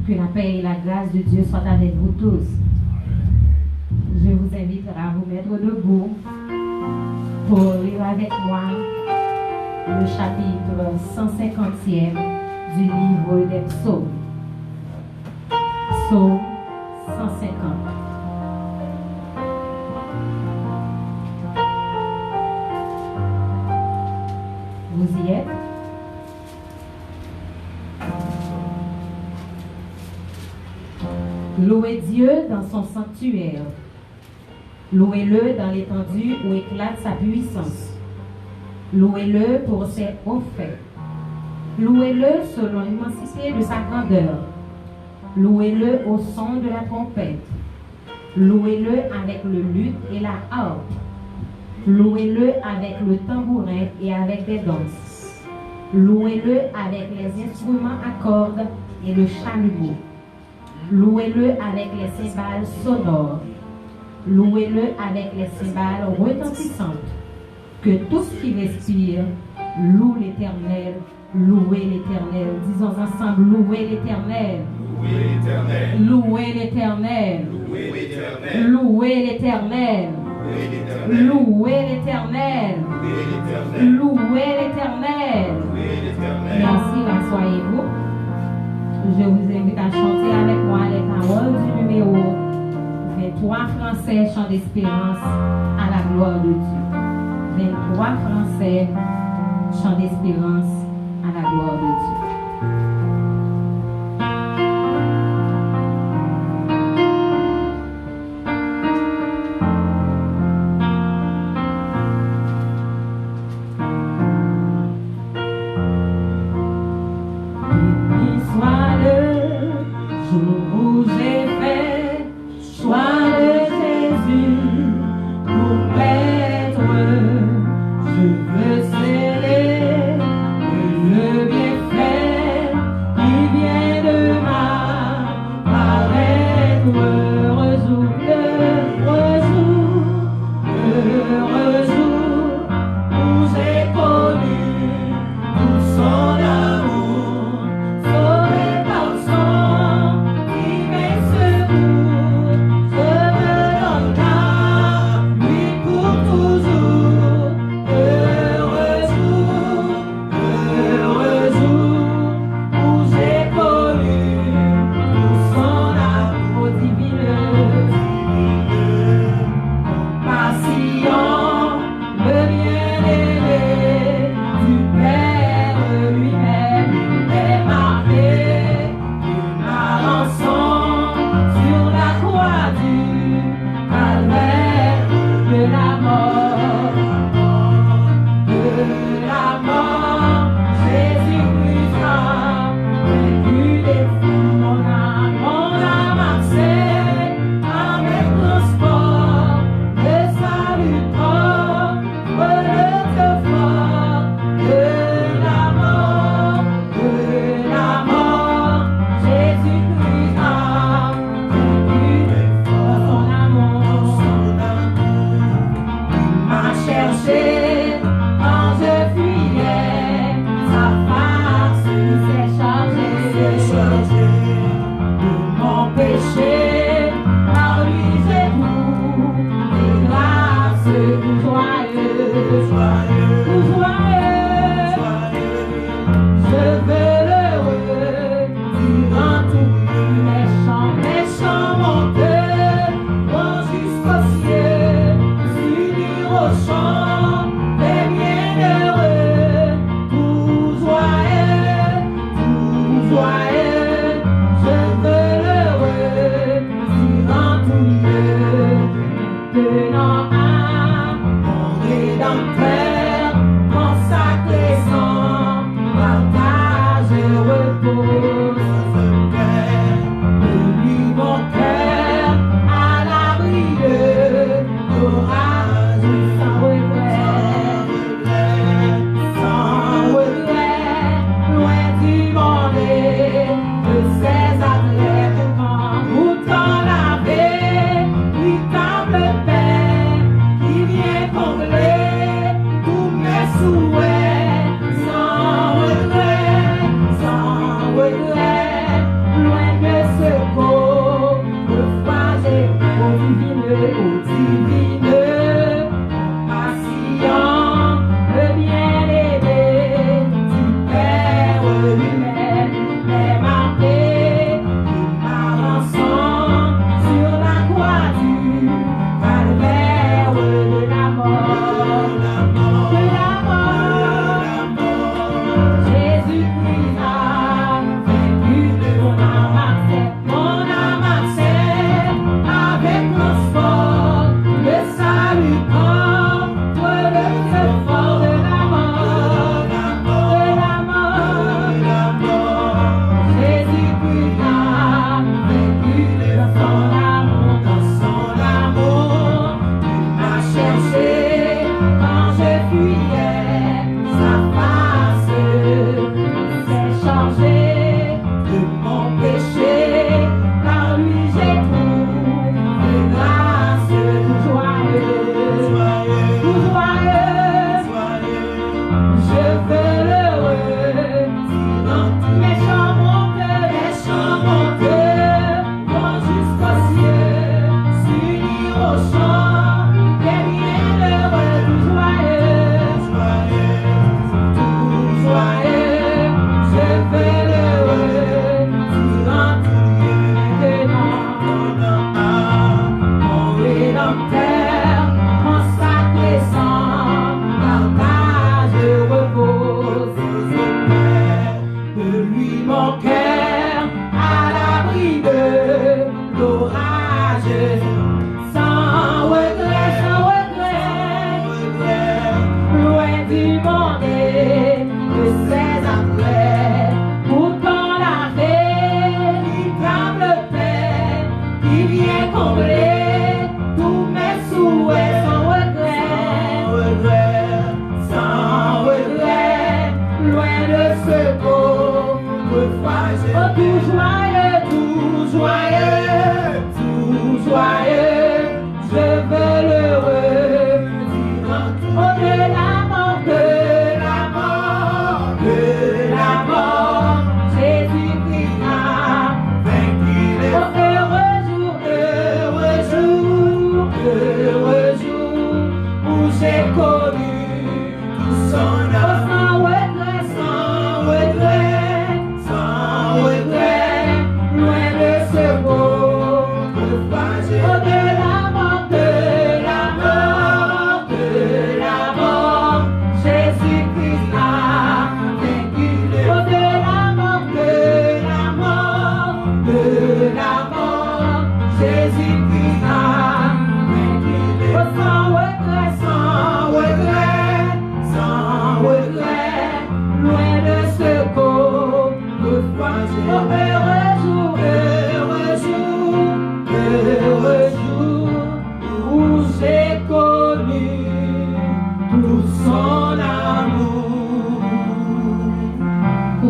Que la paix et la grâce de Dieu soient avec vous tous. Je vous invite à vous mettre debout pour lire avec moi le chapitre 150e du livre des psaumes. Psaume 150. Vous y êtes? Louez Dieu dans son sanctuaire. Louez-le dans l'étendue où éclate sa puissance. Louez-le pour ses hauts faits. Louez-le selon l'immensité de sa grandeur. Louez-le au son de la trompette. Louez-le avec le luth et la harpe. Louez-le avec le tambourin et avec des danses. Louez-le avec les instruments à cordes et le chalumeau. Louez-le avec les cymbales sonores. Louez-le avec les cymbales retentissantes. Que tout ce qui respire loue l'Éternel. Louez l'Éternel. Disons ensemble, louez l'Éternel. Louez l'Éternel. Louez l'Éternel. Louez l'Éternel. Louez l'Éternel. Merci, rassoyez-vous. Je vous invite à chanter avec moi les paroles du numéro 23 français, chant d'espérance à la gloire de Dieu. 23 français, chant d'espérance à la gloire de Dieu. Je veux célébrer le bienfait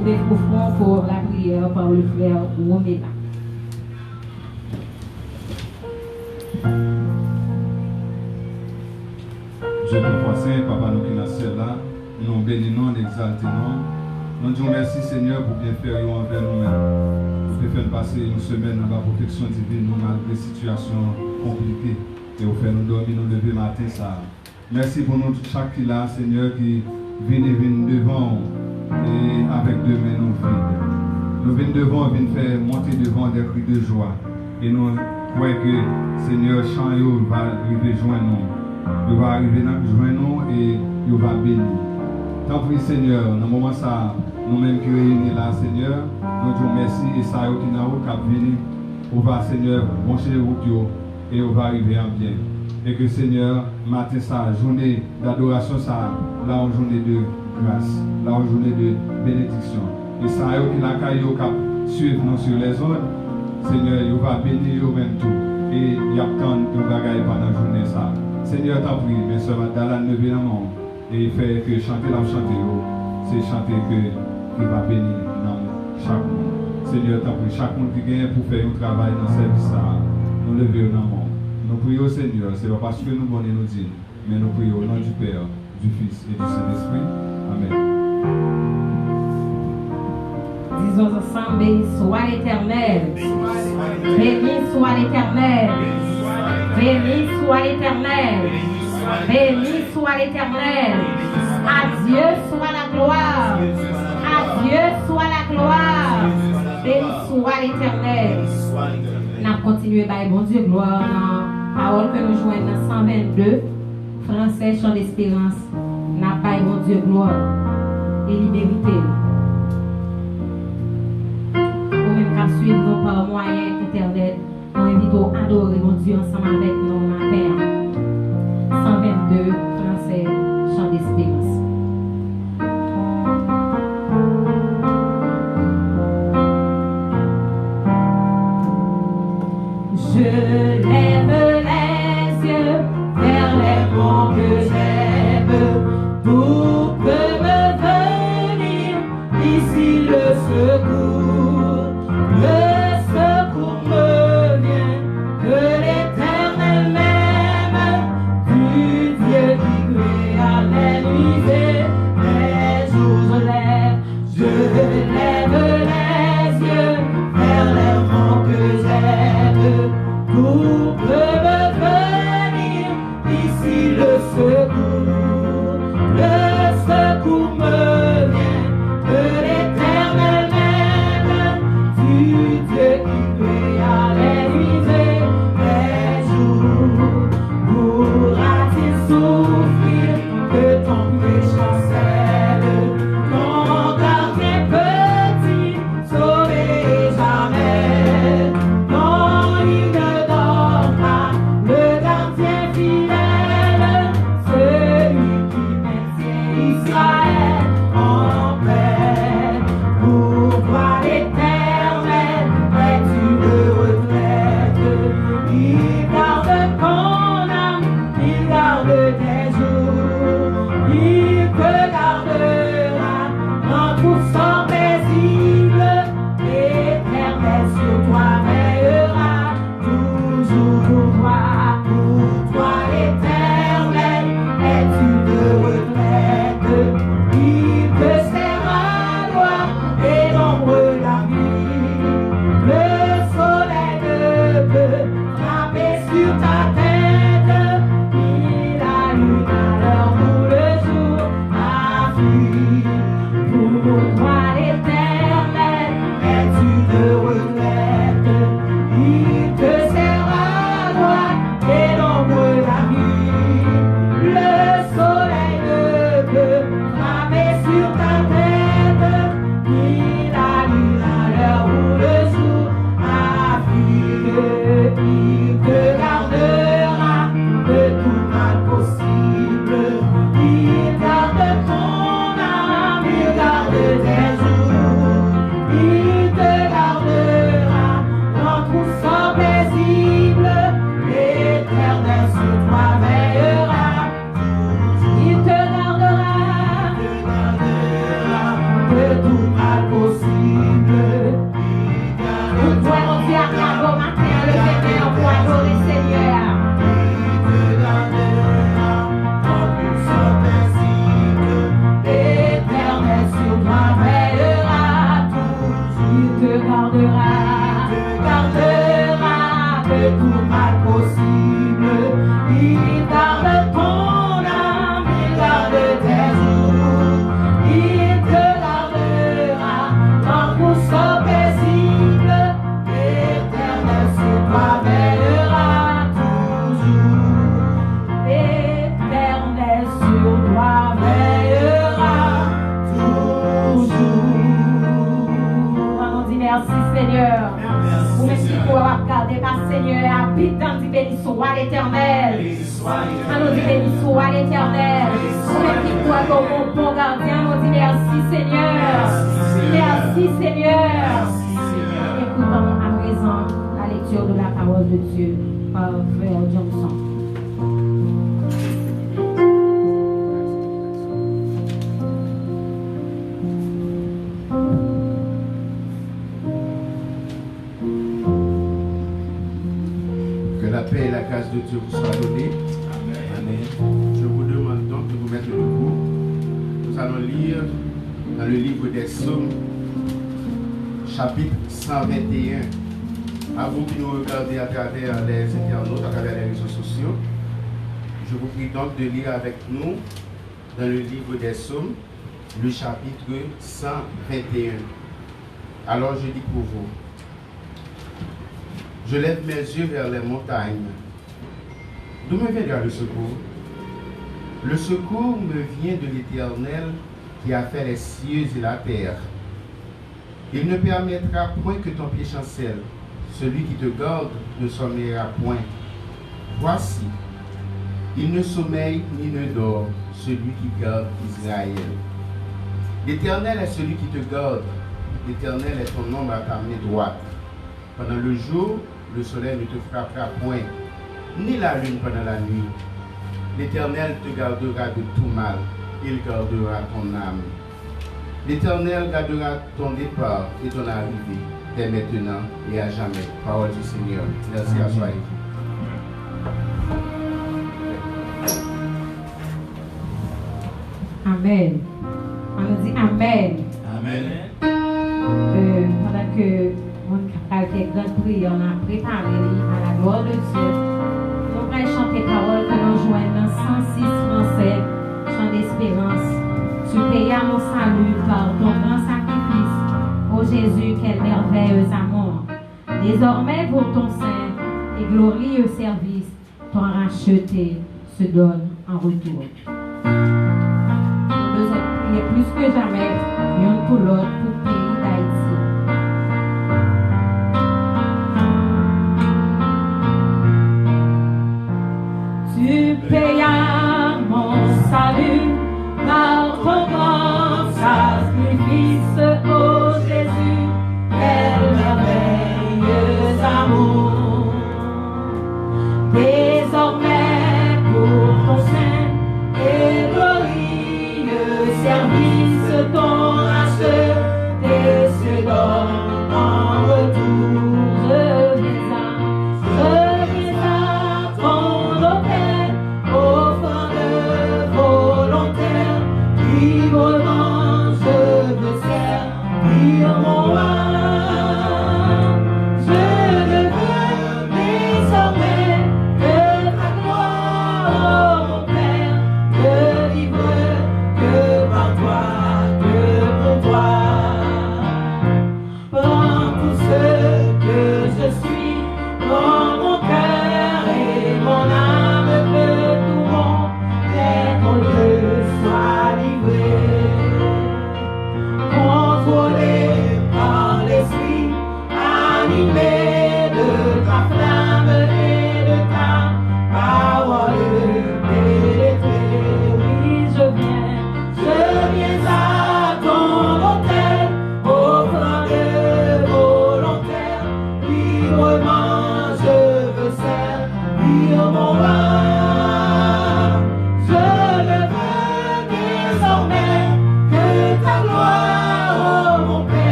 tourner au front pour la prière par le frère Romela. Dieu tout-puissant, Papa, nous qui dans le ciel là, nous bénissons, nous exaltons. Nous disons merci Seigneur pour bien faire envers nous-mêmes. Pour faire passer une semaine dans la protection divine, nous malgré des situations compliquées. Et vous faire nous dormir, nous lever matin ça. Merci pour nous chaque qui là, Seigneur, qui vient devant et avec deux mains nous vides. Nous venons devant, nous venons faire monter devant des cris de joie. Et nous croyons que Seigneur, chant va arriver joindre nous. Il va arriver joindre nous et il va bénir. Tant pis Seigneur, dans le moment ça, nous-mêmes qui réunis là, Seigneur, nous disons merci et ça qui est là, qui venu. On va Seigneur, brancher les routes et on va arriver en bien. Et que Seigneur, matin ça, journée d'adoration ça, là en journée de grâce, là en journée de bénédiction. Et ça qui l'a caillou qui suivre nous sur les autres, Seigneur, il va bénir eux même tout. Et il y a tant de bagailles pendant la journée ça. Seigneur, t'en prie, mais ça va dans la lever la main et il fait que chanter la chanter, c'est chanter qui va bénir dans chaque monde. Seigneur, t'en prie, chaque monde qui gagne pour faire un travail dans ce service là, nous lever dans la main. Nous prions Seigneur, ce n'est pas parce que nous voulons nous dire, mais nous prions au nom du Père, du Fils et du Saint-Esprit. Amen. Disons ensemble, béni soit l'Éternel. Béni soit l'Éternel. Béni soit l'Éternel. Béni soit l'Éternel. À Dieu soit la gloire. À Dieu soit la gloire. Béni soit l'Éternel. Nous avons continué par bon Dieu gloire dans la parole que nous jouons dans 122. Français, chant d'espérance. Nous avons pas bon Dieu gloire. Et liberté. Pour même qu'à suivre nous par moyen internet. Nous invitons à adorer mon Dieu ensemble avec nous matin. 122, français, chant d'espérance. Je lève les yeux vers les monts que j'aime. D'où peut me venir ici le secours? Le secours me vient de l'Éternel même, du Dieu qui créa les nuits et les jours. Je lève les yeux vers les monts que j'aime. D'où peut me venir ici le secours? Le secours me vient de l'Éternel même, du Dieu qui créa les nuits et les jours. Pourra-t-il souffrir que ton péché chancelle, ton gardien petit, sauvé jamais? Non, il ne dort pas, le gardien fidèle, celui qui maintient Israël en paix. Pourquoi l'Éternel est une retraite? Il garde ton âme, il garde tes jours, il te gardera dans tout sort paisible. L'Éternel sur toi veillera toujours pour toi. Pour toi l'Éternel est une retraite, il te sert à gloire et l'ombre la nuit. Le soleil ne peut frapper sur ta tête, ni la lune à l'heure où le jour a fui. Pour toi l'Éternel est une retraite, il te sert à gloire et l'ombre la nuit. Le soleil ne peut frapper sur ta tête, ni la lune à l'heure où le jour a fui. Il te gardera de tout mal possible, il garde ton âme, il garde tes gardera de tout mal possible. Il garde ton âme, il garde tes jours. Il te gardera dans course paisible. L'Éternel sur toi veillera toujours. L'Éternel sur toi veillera toujours. On dit merci Seigneur. Pour merci pour avoir gardé ma Seigneur. Habite dans du béni soit l'Éternel. On dit béni soit l'Éternel. Pour merci pour avoir mon bon gardien. On dit merci Seigneur. Merci Seigneur. Écoutons à présent la lecture de la parole de Dieu par Frère Johnson. La paix et la grâce de Dieu vous soient données. Amen. Je vous demande donc de vous mettre debout. Nous allons lire dans le livre des Psaumes, chapitre 121. À vous qui nous regardez à travers les internautes, à travers les réseaux sociaux, je vous prie donc de lire avec nous dans le livre des Psaumes, le chapitre 121. Alors je dis pour vous. Je lève mes yeux vers les montagnes. D'où me viendra le secours? Le secours me vient de l'Éternel qui a fait les cieux et la terre. Il ne permettra point que ton pied chancelle. Celui qui te garde ne sommeillera point. Voici, il ne sommeille ni ne dort, celui qui garde Israël. L'Éternel est celui qui te garde. L'Éternel est ton ombre à ta main droite. Pendant le jour, le soleil ne te frappera point, ni la lune pendant la nuit. L'Éternel te gardera de tout mal, il gardera ton âme. L'Éternel gardera ton départ et ton arrivée, dès maintenant et à jamais. Parole du Seigneur. Merci à soi. Amen. On nous dit Amen. Amen. Pendant que avec grande prière, on a préparé à la gloire de Dieu. Nous allons chanter paroles que nous joignons dans 106 français, chant d'espérance. Tu payas mon salut par ton grand sacrifice. Ô Jésus, quel merveilleux amour. Désormais pour ton saint et glorieux service, ton racheté se donne en retour. Nous devons prier plus que jamais, l'un pour l'autre, pour le pays d'Haïti. Tu payas mon salut par ton grand sacrifice, ô Jésus, quel merveilleux amour. Désormais pour ton saint et glorieux service, ton racheté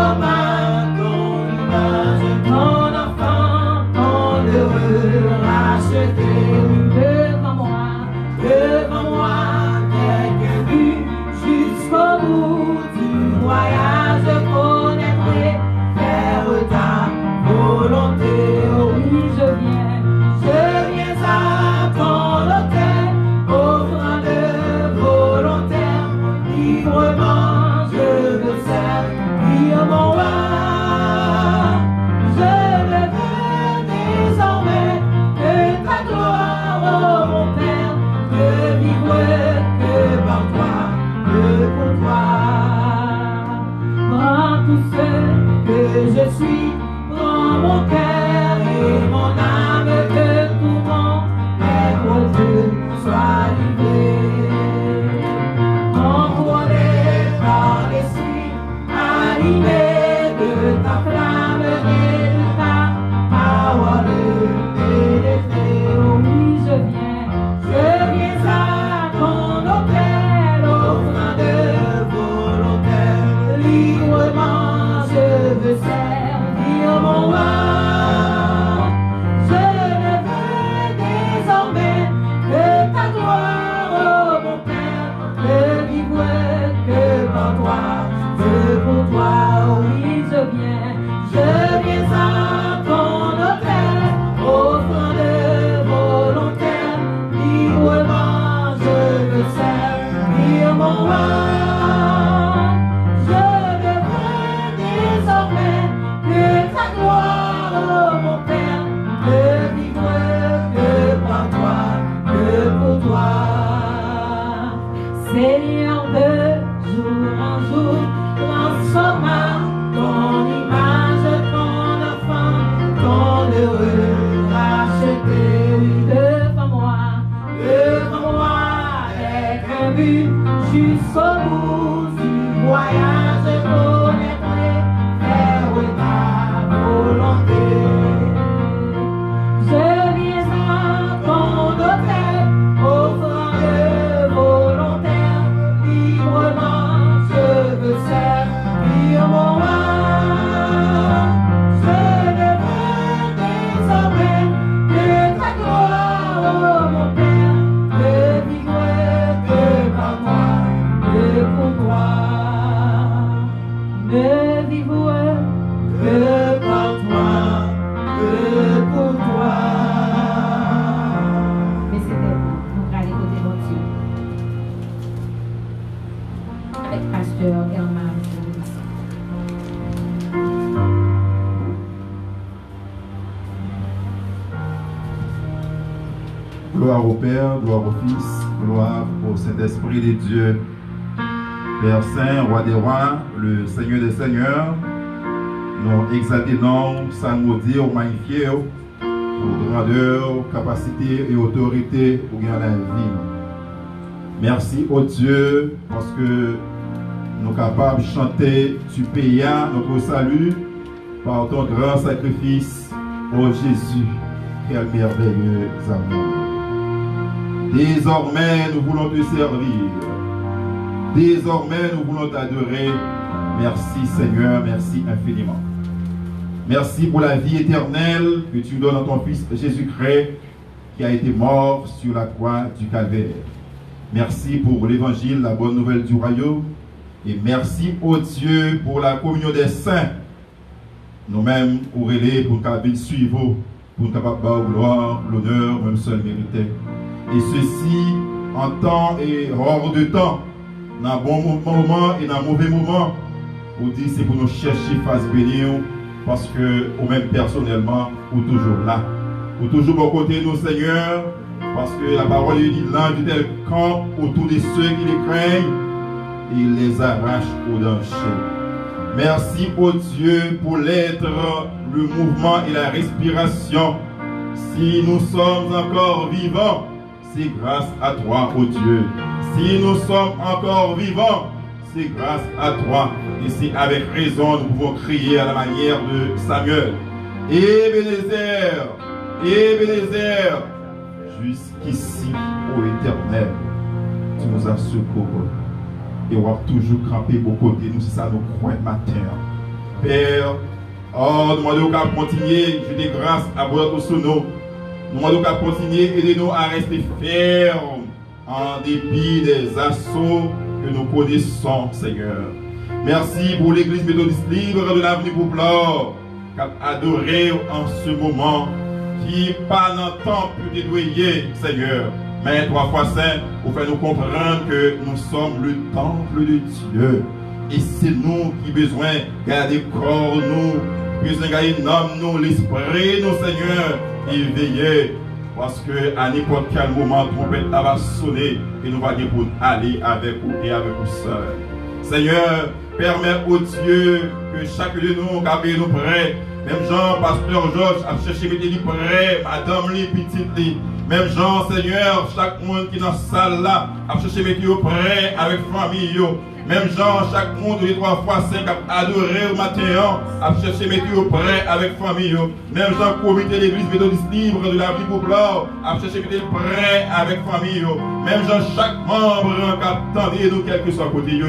forme à ton image, ton enfant, ton heureux racheté. Devant moi, quelques vues jusqu'au bout du voyage, je connaîtrai, faire ta volonté. Oh oui, je viens à ton autel, offrande volontaire, librement je veux servir mon roi. Je ne veux désormais que ta gloire, oh mon Père, ne vivre que par toi, que pour toi. Prends tout ce que je suis, prends mon cœur et mon âme, que tout mon être Dieu soit livré. Envoûté par l'esprit, animé de ta flamme et de ta parole pénétrée. Oh oui, je viens à ton autel, offrande volontaire, librement je veux servir mon roi. Je ne veux désormais que ta gloire, oh mon Père, ne vivre que par toi, que pour toi. Oh oui, je viens à ton autel, offrande volontaire, librement je veux servir mon roi. Je ne veux désormais que ta gloire, oh mon Père, ne vivre que par toi, que pour toi. Seigneur, de jour en jour, transforma ton image, ton enfant, ton heureux racheté. Oui, devant moi, avec un but jusqu'au bout du voyage, je connaîtrai, faire ta volonté. Je viens à ton autel, offrande volontaire, librement je veux servir mon roi. Je ne veux désormais que ta gloire, oh mon Père, ne vivre que par toi, que pour toi. Ne vivre que par toi, que pour toi. Mais c'était pour aller côté mon Dieu. Avec pasteur Elmar. Gloire au Père, gloire au Fils, gloire au Saint-Esprit des dieux. Père Saint, Roi des rois, le Seigneur des seigneurs, nous exaltons, saluons, magnifions pour grandeur, capacité et autorité pour gagner la vie. Merci au Dieu parce que nous sommes capables de chanter, tu payas notre salut par ton grand sacrifice, ô Jésus. Quel merveilleux amour. Désormais, nous voulons te servir. Désormais, nous voulons t'adorer. Merci Seigneur, merci infiniment. Merci pour la vie éternelle que tu donnes à ton Fils Jésus-Christ qui a été mort sur la croix du Calvaire. Merci pour l'évangile, la bonne nouvelle du royaume. Et merci au Dieu pour la communion des saints. Nous-mêmes, pour aller, pour nous suivre, pour nous capables de gloire, l'honneur, même seul mérité. Et ceci en temps et hors de temps, dans un bon moment et dans un mauvais moment, pour dire c'est pour nous chercher face bénie, parce que, ou même personnellement, ou toujours là. Ou toujours au côté de nous, Seigneur, parce que la parole dit l'ange tel camp autour de ceux qui les craignent, et il les arrache au danger. Merci au Dieu pour l'être, le mouvement et la respiration. Si nous sommes encore vivants, c'est grâce à toi, ô Dieu. Si nous sommes encore vivants, c'est grâce à toi. Et c'est avec raison nous pouvons crier à la manière de Samuel. Ebenezer, Ebenezer, jusqu'ici, ô Éternel, tu nous as secourus. Et on va toujours camper au côté de nous, c'est ça nous croyons matin. Père, oh, nous demandons qu'à continuer, je dis grâce à votre sous nous. Nous demandons qu'à continuer, aidez-nous à rester fermes en dépit des assauts que nous connaissons, Seigneur. Merci pour l'Église méthodiste libre de l'avenue Boublard, qui a adoré en ce moment, qui pas longtemps pu dédouiller, Seigneur. Mais 3 fois saint, pour faire nous comprendre que nous sommes le temple de Dieu. Et c'est nous qui besoin de garder corps, nous, besoin de garder l'âme, nous, l'esprit, nous, Seigneur, et veiller. Parce que à n'importe quel moment, trompette va sonner et nous allons pour aller avec vous et avec vous seuls. Seigneur, permets au Dieu que chacun de nous, qui nous prêt, même Jean, pasteur Georges, a cherché mettre les prêts, madame les petites les. Même Jean, Seigneur, chaque monde qui est dans la salle là, a cherché mettre les prêts avec famille. Même Jean, chaque monde les 3 fois 5 a adoré au matin, a cherché mettre les prêts avec famille. Même Jean, comité de l'église méthodiste libre de la vie populaire, a cherché mettre les prêts avec famille. Même Jean, chaque membre qui a tendu nous, quel que soit côté,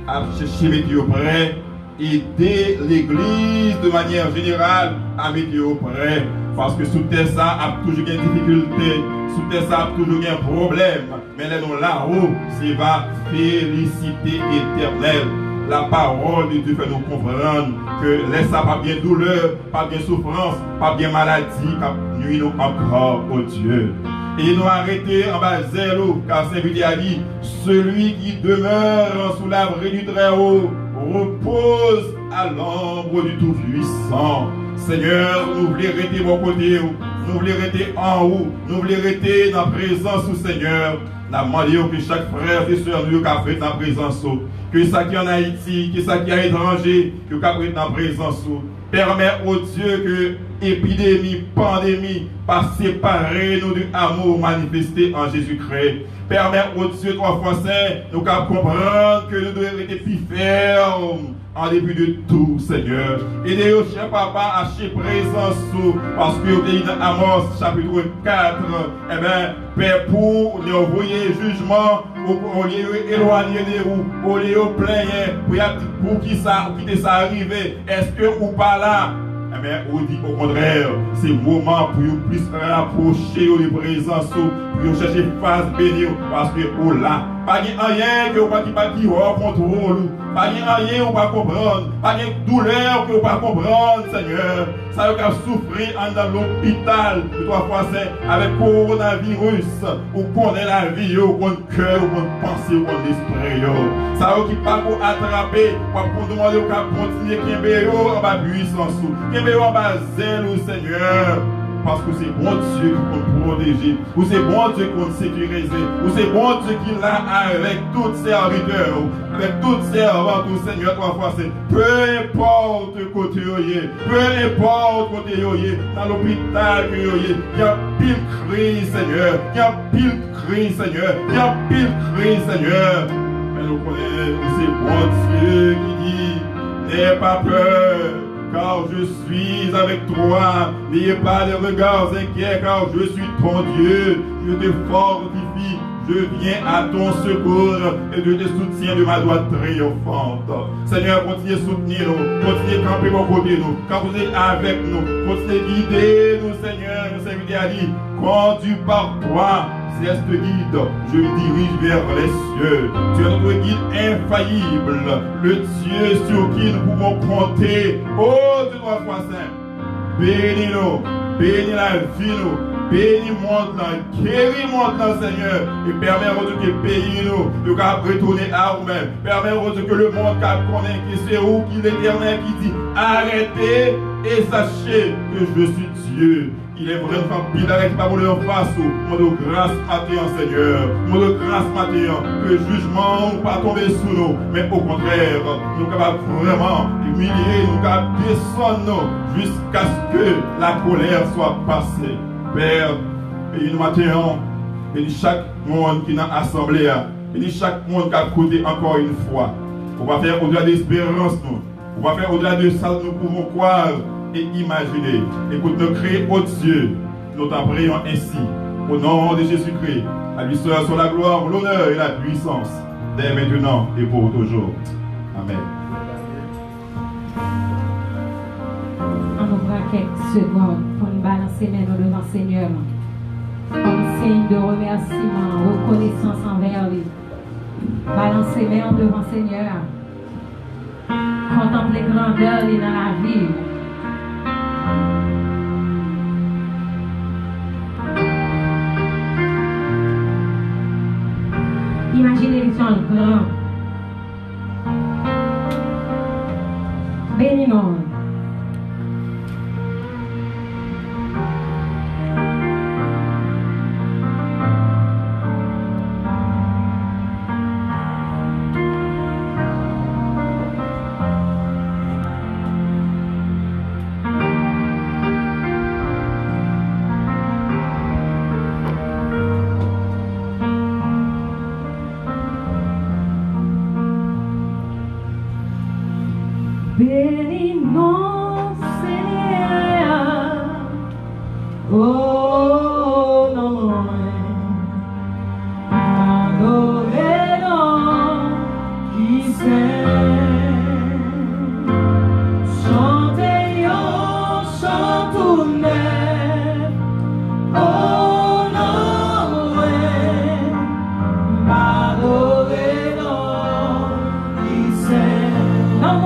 a cherché mettre les prêts. Aider l'église de manière générale à mettre au prêt. Parce que sous terre ça a toujours une difficulté, sous terre ça a toujours un problème. Mais là-haut, c'est va félicité éternelle. La parole de Dieu fait nous comprendre que laisse ça pas bien douleur, pas bien souffrance, pas bien maladie, qui nuit nous encore au Dieu. Et nous arrêter en bas zéro, car Saint-Bible a dit, celui qui demeure sous l'abri du Très-Haut repose à l'ombre du Tout-Puissant. Seigneur, nous voulons rester bon côté, nous voulons rester en haut, nous voulons rester dans la présence du Seigneur. Nous demandons que chaque frère et soeur nous a fait dans la présence, que ça qui est en Haïti, que ça qui est à l'étranger, que ça qui est dans la présence. Permets au Dieu que épidémie, pandémie, pas séparer nous du amour manifesté en Jésus-Christ. Permets au Dieu 3 fois saint, nous comprendre que nous devons être plus fermes en début de tout, Seigneur. Aidez-nous, cher papa, à chez présence, parce que vous êtes dans Amos, chapitre 4, eh bien, Père, pour nous envoyer jugement, au lieu éloigner des roues, au lieu plaigner, pour qui ça arrive, est-ce que ou pas là? Eh bien, on dit au contraire, c'est le moment pour nous plus rapprocher de la présence, pour nous chercher face bénie, parce que oh là, pas rien que vous ne contrôle, pas rien que vous ne comprendre, pas de douleur que vous ne comprendre, Seigneur. Ça veut dire souffrir dans l'hôpital, 3 fois saint, avec coronavirus, ou connaît la vie, ou connaît le cœur, ou connaît pensée, ou connaît l'esprit. Ça veut dire pas pour attraper, pour demander de continuer qui est en bas puissance, qui est en bas zèle, Seigneur. Parce que c'est bon Dieu qui peut protéger, ou c'est bon Dieu qui peut sécuriser, ou c'est bon Dieu qui l'a avec tous ses serviteurs, avec toutes ses servantes, au Seigneur, 3 fois c'est peu importe côté yoye, peu importe côté yoye, dans l'hôpital que yoye, il y a pile cri, Seigneur, il y a pile cri, Seigneur, il y a pile cri, Seigneur. Mais nous connaissons, c'est bon Dieu qui dit, n'aie pas peur. Car je suis avec toi, n'ayez pas de regards inquiets, car je suis ton Dieu, je te fortifie, je viens à ton secours et je te soutiens de ma droite triomphante. Seigneur, continuez à soutenir nous, continuez à camper au côté de nous, quand vous êtes avec nous, continuez à guider nous, Seigneur. Le Seigneur a dit, conduis par toi. Ceste guide, je me dirige vers les cieux. Tu es notre guide infaillible, le Dieu sur qui nous pouvons compter. Oh, Dieu 3 fois saint, bénis-nous, bénis la vie, nous, bénis maintenant, guéris maintenant, Seigneur, et permets-nous que pays nous, de retourner à nous-mêmes. Permets-nous que le monde connaisse que c'est où qu'il est l'éternel qui dit arrêtez et sachez que je suis Dieu. Il est vrai de faire pile qui pas voulu en face. Mon de grâce matin, Seigneur. Mon de grâce matin, que le jugement ne pas tomber sous nous. Mais au contraire, nous sommes capables vraiment humilier, nous capables descendre jusqu'à ce que la colère soit passée. Père, et nous matin, et chaque monde qui est dans l'assemblée, et chaque monde qui a côté encore une fois. On va faire au-delà de l'espérance, nous. On va faire au-delà de ça, nous pouvons croire et imaginer. Écoute, nous créons au Dieu, nous t'en prions ainsi, au nom de Jésus-Christ. À lui seul soit la gloire, l'honneur et la puissance, dès maintenant et pour toujours. Amen. quelques secondes pour nous balancer maintenant devant le Seigneur. Comme signe de remerciement, reconnaissance envers lui. Balancer mains devant le Seigneur. Contempler grandeur dans la vie. Imaginez les gens grands. Bénis-nous. Bénis-nous, Seigneur. Oh, non, adorez-nous qui s'aime. Chantez un chant tout neuf. Oh, non, adorez-nous qui s'aime. Non,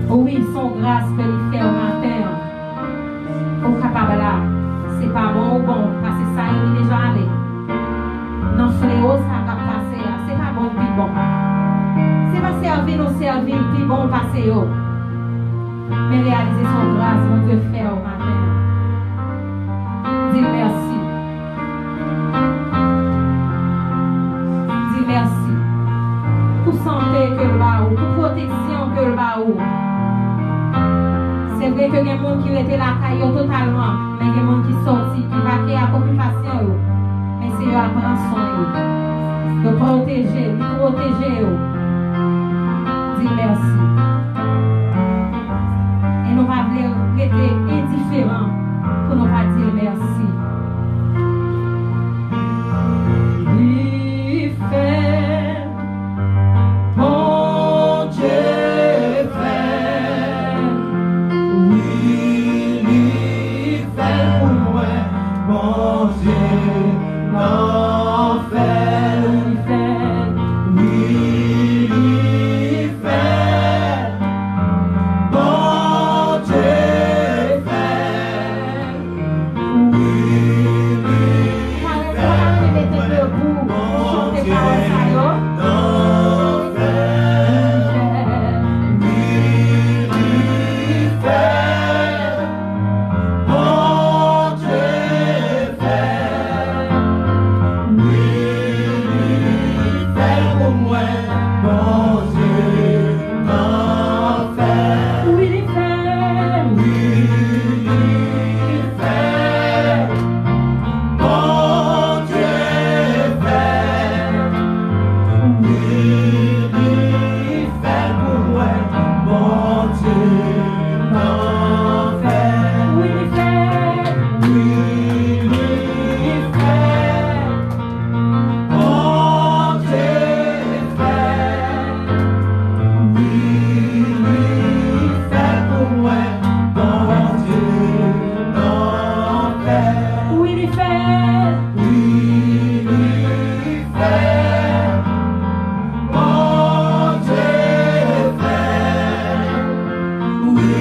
Oui, son grâce que il fait au matin. Au capable là. C'est pas bon ou bon, parce que ça, il est déjà allé. Dans fléau, ça va passer. C'est pas bon, puis bon. C'est pas servir, puis bon, passer. Mais réaliser son grâce, mon Dieu, fait au matin. Dis merci. Dis merci. Pour santé que le baou, pour protection que le baou. C'est vrai que il y a des gens qui étaient là totalement, mais il y a des gens qui sortent, qui vaquent à l'occupation. Mais c'est eux à prendre soin. De protéger, de protéger. Dis merci. Et nous ne pas rester indifférents pour ne pas dire merci. Il fait, mon Dieu fait, oui, il fait pour moi, mon Dieu n'en fait, il fait, oui, il fait, mon Dieu fait, oui, il fait, mon Dieu n'en fait, oui, il fait, mon Dieu fait, oui, il fait pour moi, mon Dieu n'en fait, Oui, il fait. oui, il fait, mon Dieu fait, oui, il fait pour moi, mon Dieu n'en fait, Oui, il fait. oui, il fait, mon Dieu fait, oui, il fait pour moi, mon Dieu n'en fait, Oui, il fait. oui, il fait, mon Dieu fait, oui,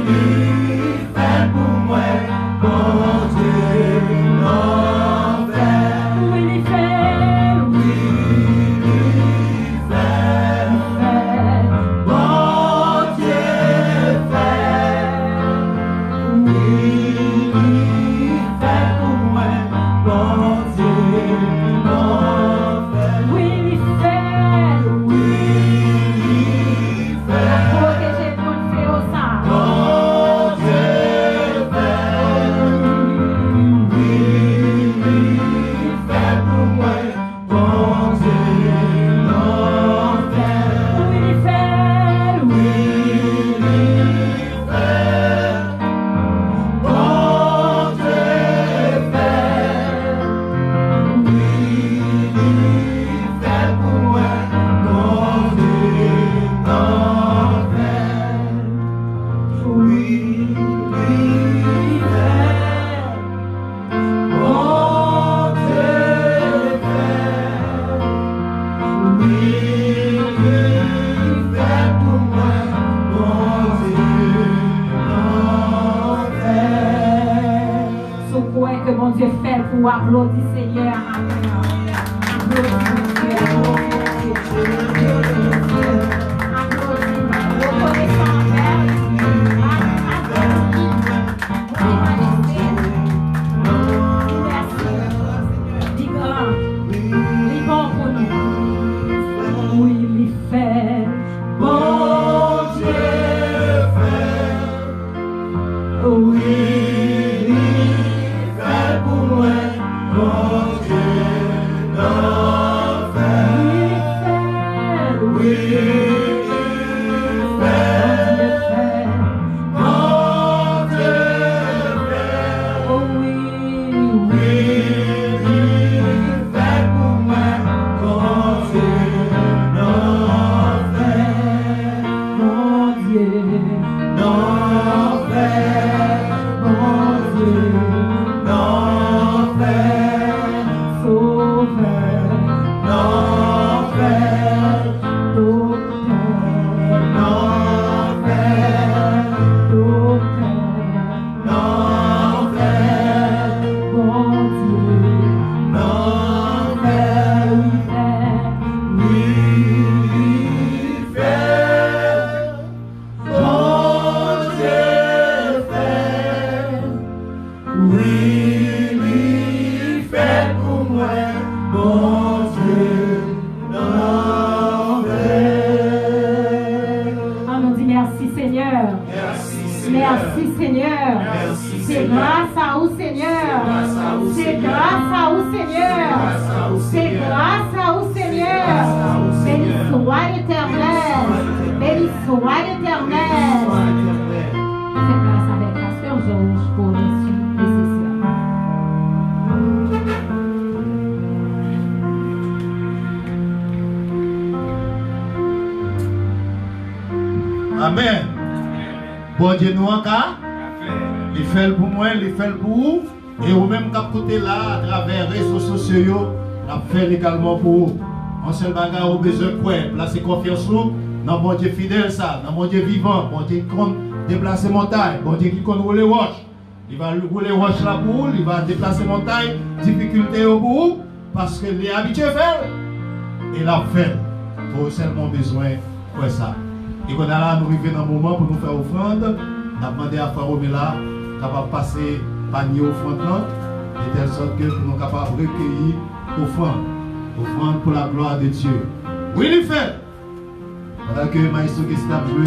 il fait pour moi, mon Dieu n'en fait, Oui, il fait. oui, il fait, mon Dieu fait, oui, il fait pour moi, mon Dieu n'en fait, Oui, il fait. oui, il fait, Protéger pour le faire au sang. mon Dieu fait, oui, il fait pour moi, mon Dieu n'en fait, Oui, il fait. oui, il fait, mon Dieu fait, oui, il fait pour moi, mon Dieu n'en fait, oui, il fait, mon Dieu fait, oui, il fait pour moi, mon Dieu n'en fait. Sous quoi que mon Dieu fait pour applaudir Seigneur. Applaudis mon Dieu. Applaudis. Reconnaissant Père. Merci. Dis grand. Dis bon pour nous. Oui, il fait. Mon Dieu fait, oui, il fait pour moi, mon Dieu n'en fait, oui, il fait, mon Dieu fait, Oui, oui, il fait pour moi, mon Dieu n'en fait, mon Dieu. n'en fait, mon Dieu n'en fait, Sauveur. n'en fait, Tout Merci Seigneur. C'est grâce à vous Seigneur. C'est grâce à vous Seigneur. C'est grâce à vous Seigneur. Béni soit l'Éternel. Béni soit l'Éternel. Fais grâce avec Pasteur Georges pour les suites nécessaires. Amen. Bon Dieu nous encore. Il fait pour moi, il fait pour vous. Et vous-même qui côté là, à travers les réseaux sociaux, on fait également pour vous. On seul bagarre au besoin de quoi? Placer confiance dans mon Dieu fidèle, ça, dans mon Dieu vivant, mon Dieu qui compte déplacer montagne, mon Dieu qui compte rouler roche. Il va rouler roche là pour vous, il va déplacer montagne, difficulté au bout, parce qu'il est habitué à faire. Et il a fait. Pour seulement besoin de ça. Et quand on a là, nous arrivons dans le moment pour nous faire offrande, on a demandé à Frère Omela capable de passer panier offrande là, de telle sorte que nous sommes capables de recueillir offrande pour la gloire de Dieu. Oui, il fait. Pendant que Maïso Christ a joué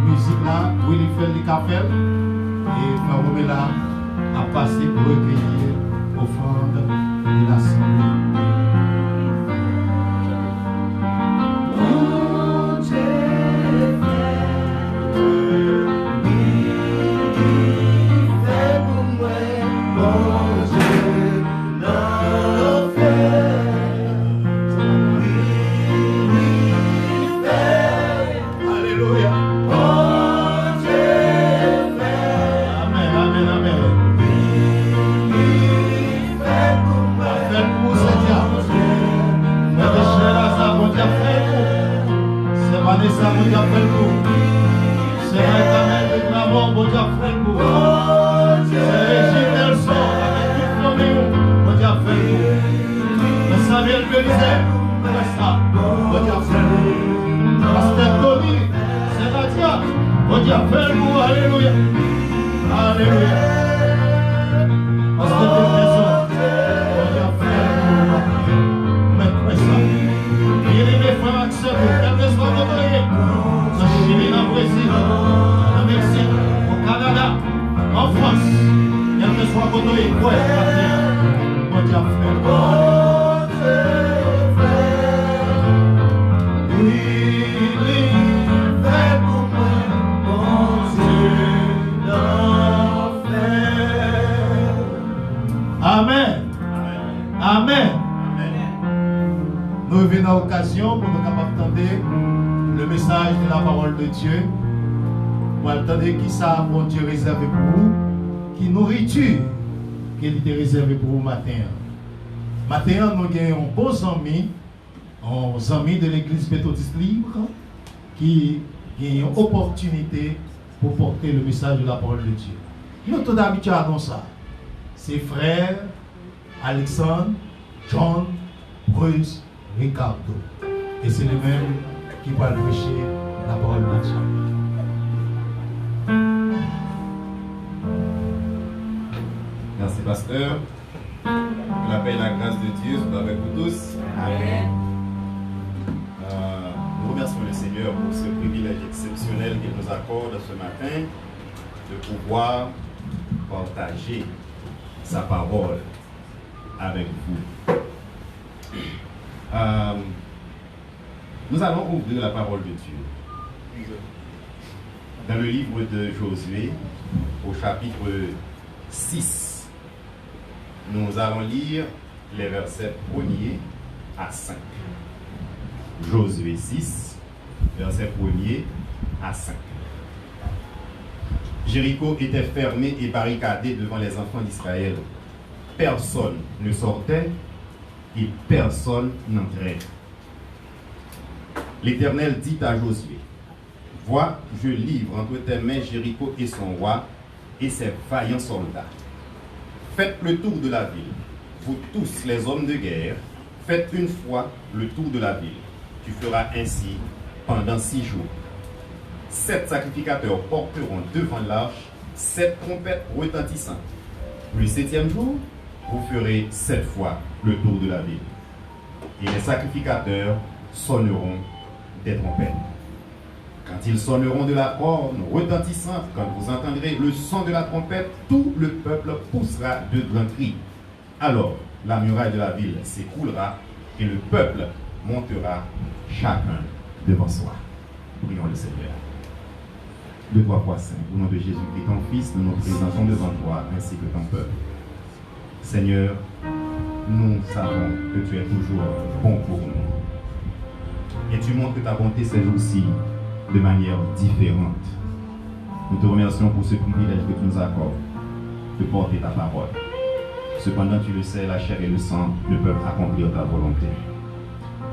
musique là, oui, il fait les cafés, et Frère Omela a passé pour recueillir offrande de l'assemblée. Dieu, pour attendre qui ça, mon Dieu, réservé pour vous, qui nourriture qu'il était réservé pour vous matin. Matin, nous avons bons amis de l'église méthodiste libre qui ont une opportunité pour porter le message de la parole de Dieu. Nous sommes habitués à ça. C'est frères Alexandre, John, Bruce, Ricardo. Et c'est les mêmes qui vont prêcher la parole de Dieu. Merci, pasteur. Que la paix et la grâce de Dieu soient avec vous tous. Amen. Nous remercions le Seigneur pour ce privilège exceptionnel qu'il nous accorde ce matin de pouvoir partager sa parole avec vous. Nous allons ouvrir la parole de Dieu dans le livre de Josué, au chapitre 6. Nous allons lire les versets 1er à 5. Josué 6, versets 1er à 5. Jéricho était fermé et barricadé devant les enfants d'Israël. Personne ne sortait et personne n'entrait. L'Éternel dit à Josué: vois, je livre entre tes mains Jéricho et son roi et ses vaillants soldats. Faites le tour de la ville. Vous tous les hommes de guerre, faites une fois le tour de la ville. Tu feras ainsi pendant 6 jours. 7 sacrificateurs porteront devant l'arche 7 trompettes retentissantes. Le 7e jour, vous ferez 7 fois le tour de la ville. Et les sacrificateurs sonneront des trompettes. Quand ils sonneront de la corne retentissante, quand vous entendrez le son de la trompette, tout le peuple poussera de grands cris. Alors la muraille de la ville s'écroulera et le peuple montera chacun devant soi. Prions le Seigneur. De toi, foi saint, au nom de Jésus-Christ, ton Fils, nous nous présentons devant toi ainsi que ton peuple. Seigneur, nous savons que tu es toujours bon pour nous. Et tu montres ta bonté ces jours-ci de manière différente. Nous te remercions pour ce privilège que tu nous accordes de porter ta parole. Cependant, tu le sais, la chair et le sang ne peuvent accomplir ta volonté.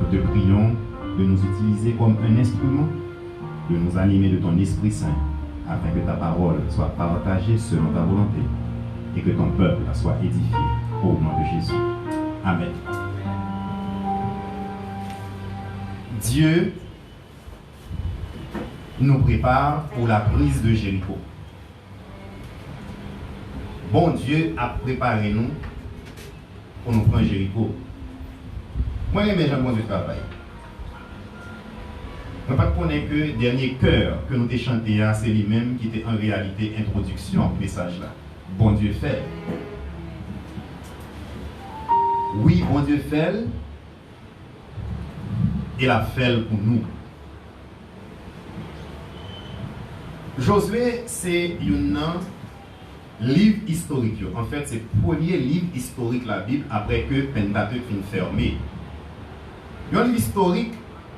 Nous te prions de nous utiliser comme un instrument, de nous animer de ton Esprit Saint, afin que ta parole soit partagée selon ta volonté et que ton peuple soit édifié au nom de Jésus. Amen. Dieu nous prépare pour la prise de Jéricho. Bon Dieu a préparé nous pour nous prendre Jéricho. Moi, j'aime bon Dieu travail. Je ne connais que le dernier chœur que nous avons chanté, c'est lui-même qui était en réalité introduction au message là. Bon Dieu fait. Oui, bon Dieu fait. Et la fait pour nous. Josué, c'est un livre historique. En fait, c'est le premier livre historique de la Bible après que Pentateuque finit fermé. Un livre historique,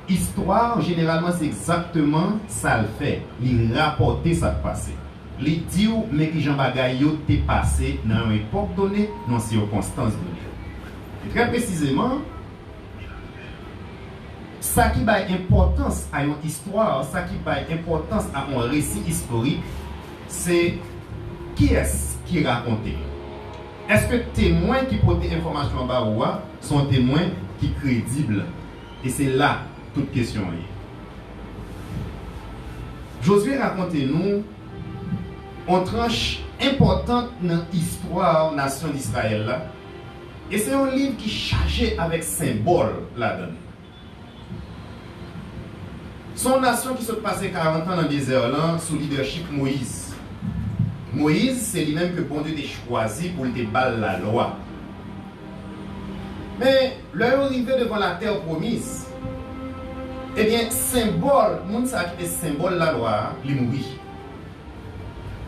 histoire, généralement, c'est exactement ça le fait. Il rapporter ça passé. Il dit, mais que Jean Bagayo t'est passé dans une époque donnée, dans une circonstance donnée. Et très précisément, ça qui a importance à une histoire, ça qui a importance à un récit historique, c'est qui est-ce qui raconte. Est-ce que témoins qui portent information en bas sont témoins qui sont crédibles? Et c'est là toute question est. Josué raconte-nous une tranche importante dans l'histoire de la nation d'Israël. Et c'est un livre qui est chargé avec symbole là-dedans. Son nation qui se passait 40 ans dans le désert là, sous leadership Moïse. Moïse, c'est lui-même que bon Dieu a choisi pour te battre la loi. Mais leur arrivé devant la terre promise, eh bien, symbole, le monde qui est symbole de la loi, il mourit.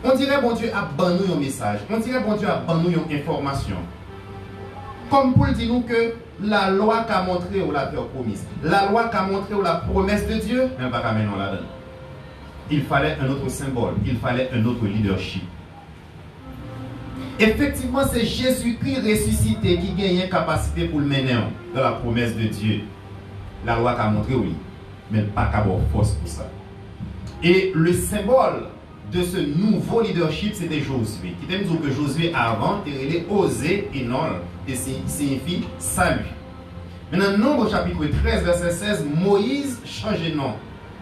On dirait bon Dieu a banni un message, on dirait bon Dieu a banni une information. Comme pour dire nous que la loi qu'a montré ou la terre promise, la loi qu'a montré ou la promesse de Dieu, même pas qu'à maintenant là-dedans. Il fallait un autre symbole, il fallait un autre leadership. Effectivement, c'est Jésus-Christ ressuscité qui gagne une capacité pour le mener dans la promesse de Dieu. La loi qu'a montré, oui, mais pas qu'à avoir force pour ça. Et le symbole de ce nouveau leadership, c'était Josué. Qui t'aime dire que Josué avant, il est osé et non, et signifie salut. Maintenant, Nombre chapitre 13, verset 16, Moïse change de nom.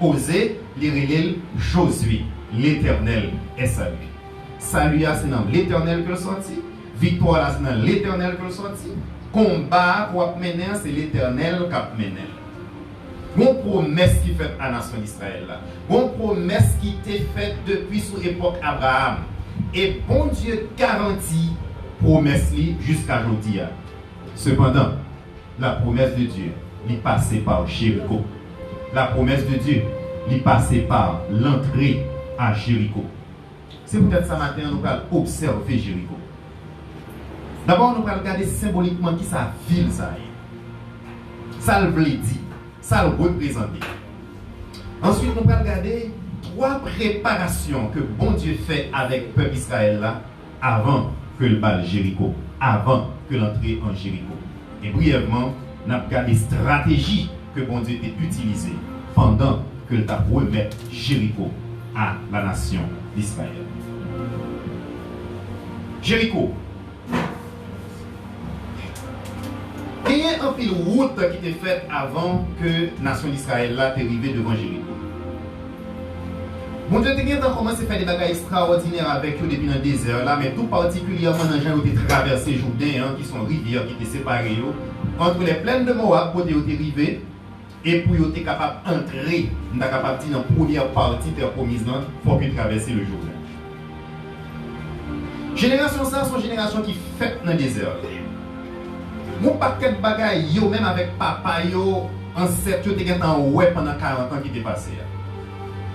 Osé, il Josué. L'Éternel est salut. Salut, c'est dans l'Éternel que le sorti. Victoire, c'est dans l'Éternel que le sorti. Combat pour mener, c'est l'Éternel qui a mené. Bon promesse qui fait à la nation d'Israël. Bon promesse qui était faite depuis sous l'époque Abraham. Et bon Dieu garantit promesse jusqu'à aujourd'hui. Cependant, la promesse de Dieu est passée par Jéricho. La promesse de Dieu est passée par l'entrée à Jéricho. C'est peut-être ça matin nous allons observer Jéricho. D'abord, nous allons regarder symboliquement qui ça ville ça est. Ça le veut dire, ça le représente. Ensuite, nous allons regarder 3 préparations que bon Dieu fait avec le peuple Israël là, avant que le bal Jéricho, avant que l'entrée en Jéricho. Et brièvement, nous allons regarder les stratégies que bon Dieu a utilisées pendant que le t'a remet Jéricho à la nation d'Israël. Jéricho. Il y a un pile route qui était faite avant que la nation d'Israël là arrivée devant Jéricho. Mon Dieu, tu as commencé à faire des bagages extraordinaires avec eux depuis le désert là, mais tout particulièrement dans les gens qui ont traversé Jourdain, qui sont rivières qui étaient séparées entre les plaines de Moab, où ils étaient arrivés, Et pour être capable d'entrer, on est capable de dire dans la première partie de la promise, il faut que traverser le Jourdain. Génération ça, c'est une génération qui fait dans le désert. Mon paquet de bagailles, yo, même avec papa, yo, ancêtre, yo, te gen en ouais pendant 40 ans qui était passé.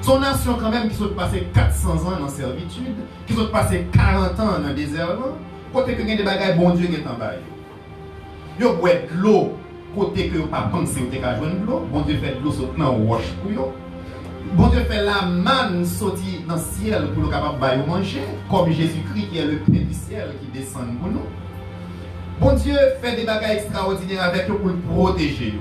Son nation, quand même, qui sont passé 400 ans dans servitude, qui sont passé 40 ans dans le désert, côté que gen des bagailles, bon Dieu, est en bas. Yo, boit de l'eau, côté que yo pas pensé, yo te ka joindre de l'eau, bon Dieu fait de l'eau sauter dans le roche pour yo. Bon Dieu fait la manne sortir dans le ciel pour le capable de manger, comme Jésus-Christ qui est le pain du ciel qui descend pour nous. Bon Dieu fait des bagages extraordinaires avec eux pour le protéger.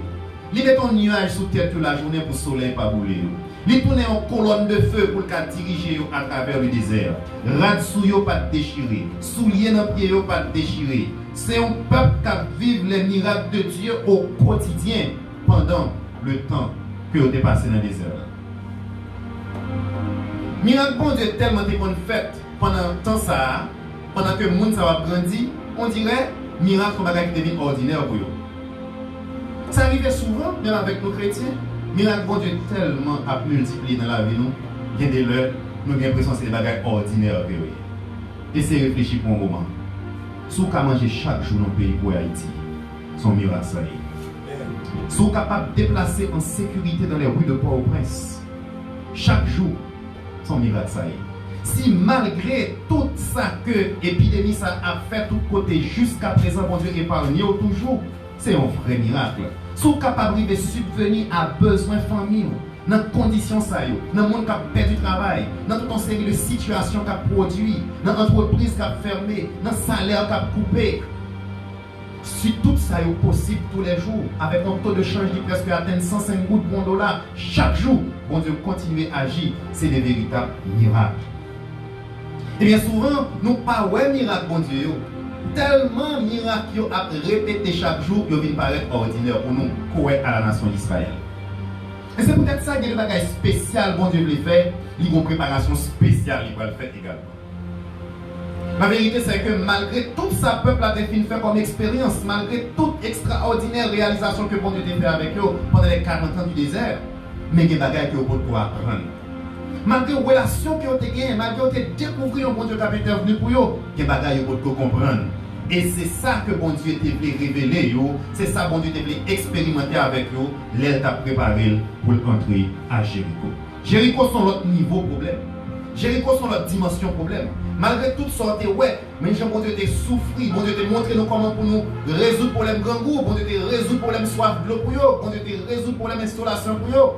Il met un nuage sous tête toute la journée pour le soleil pas brûler. Il tourne en colonne de feu pour le diriger à travers le désert. Rad sous yo pas déchirer, soulier dans pied yo pas déchirer. C'est un peuple qui vit les miracles de Dieu au quotidien pendant le temps que vous avez passé dans le désert. Miracle bon Dieu tellement qu'on fait pendant temps ça, pendant que le monde ça va grandir, on dirait miracle comme bagage qui devient ordinaire pour eux. Ça arrive souvent, même avec nos chrétiens. Miracle bon Dieu tellement à multiplier dans la vie nous, il y a des l'heure, nous avons l'impression que c'est des bagages ordinaires. Et c'est réfléchir pour un moment. Si vous pouvez manger chaque jour dans le pays pour Haïti, son miracle ça y est. Si vous êtes capable de déplacer en sécurité dans les rues de Port-au-Prince, chaque jour, son miracle ça y est. Si malgré tout ça que l'épidémie ça a fait tout côté jusqu'à présent, bon Dieu épargne toujours, c'est un vrai miracle. Si vous êtes capable de subvenir à besoins famille, dans les conditions ça, dans le monde qui a perdu du travail, dans toute une série de situations qui a produit, dans l'entreprise qui a fermé, dans le salaire qui a coupé. Si tout ça est possible tous les jours, avec un taux de change qui presque atteint 105 gouttes pour $1 chaque jour, bon Dieu continue à agir, c'est des véritables miracles. Et bien souvent, nous pas ouais miracle bon Dieu. Tellement miracle à répéter chaque jour, ils viennent paraître ordinaire pour nous, correct à la nation d'Israël. Et c'est peut-être ça qu'il y a des bagages spéciales, bon Dieu le fait, il y a une préparation spéciale, il va le faire également. La vérité, c'est que malgré tout ça, le peuple a défini faire comme expérience, malgré toute extraordinaire réalisation que bon Dieu a fait avec eux pendant les 40 ans du désert, mais il y a des bagages que vous pouvez apprendre. Malgré les relations que vous avez gagnées, malgré que vous avez découvert un bon Dieu qui a intervenu pour vous, il y a des bagages que vous pouvez comprendre. Et c'est ça que bon Dieu t'a voulu révéler, c'est ça que bon Dieu t'a voulu expérimenter avec vous, l'aide t'a préparé pour entrer à Jéricho. Jéricho sont l'autre niveau problème. Jéricho sont l'autre dimension problème. Malgré toutes sortes, ouais, mais bon Dieu t'a souffert, bon Dieu t'a montré nous comment pour nous résoudre le problème grand goût, bon Dieu t'a résoudre le problème soif de l'eau pour vous, bon Dieu t'a résoudre le problème installation pour vous.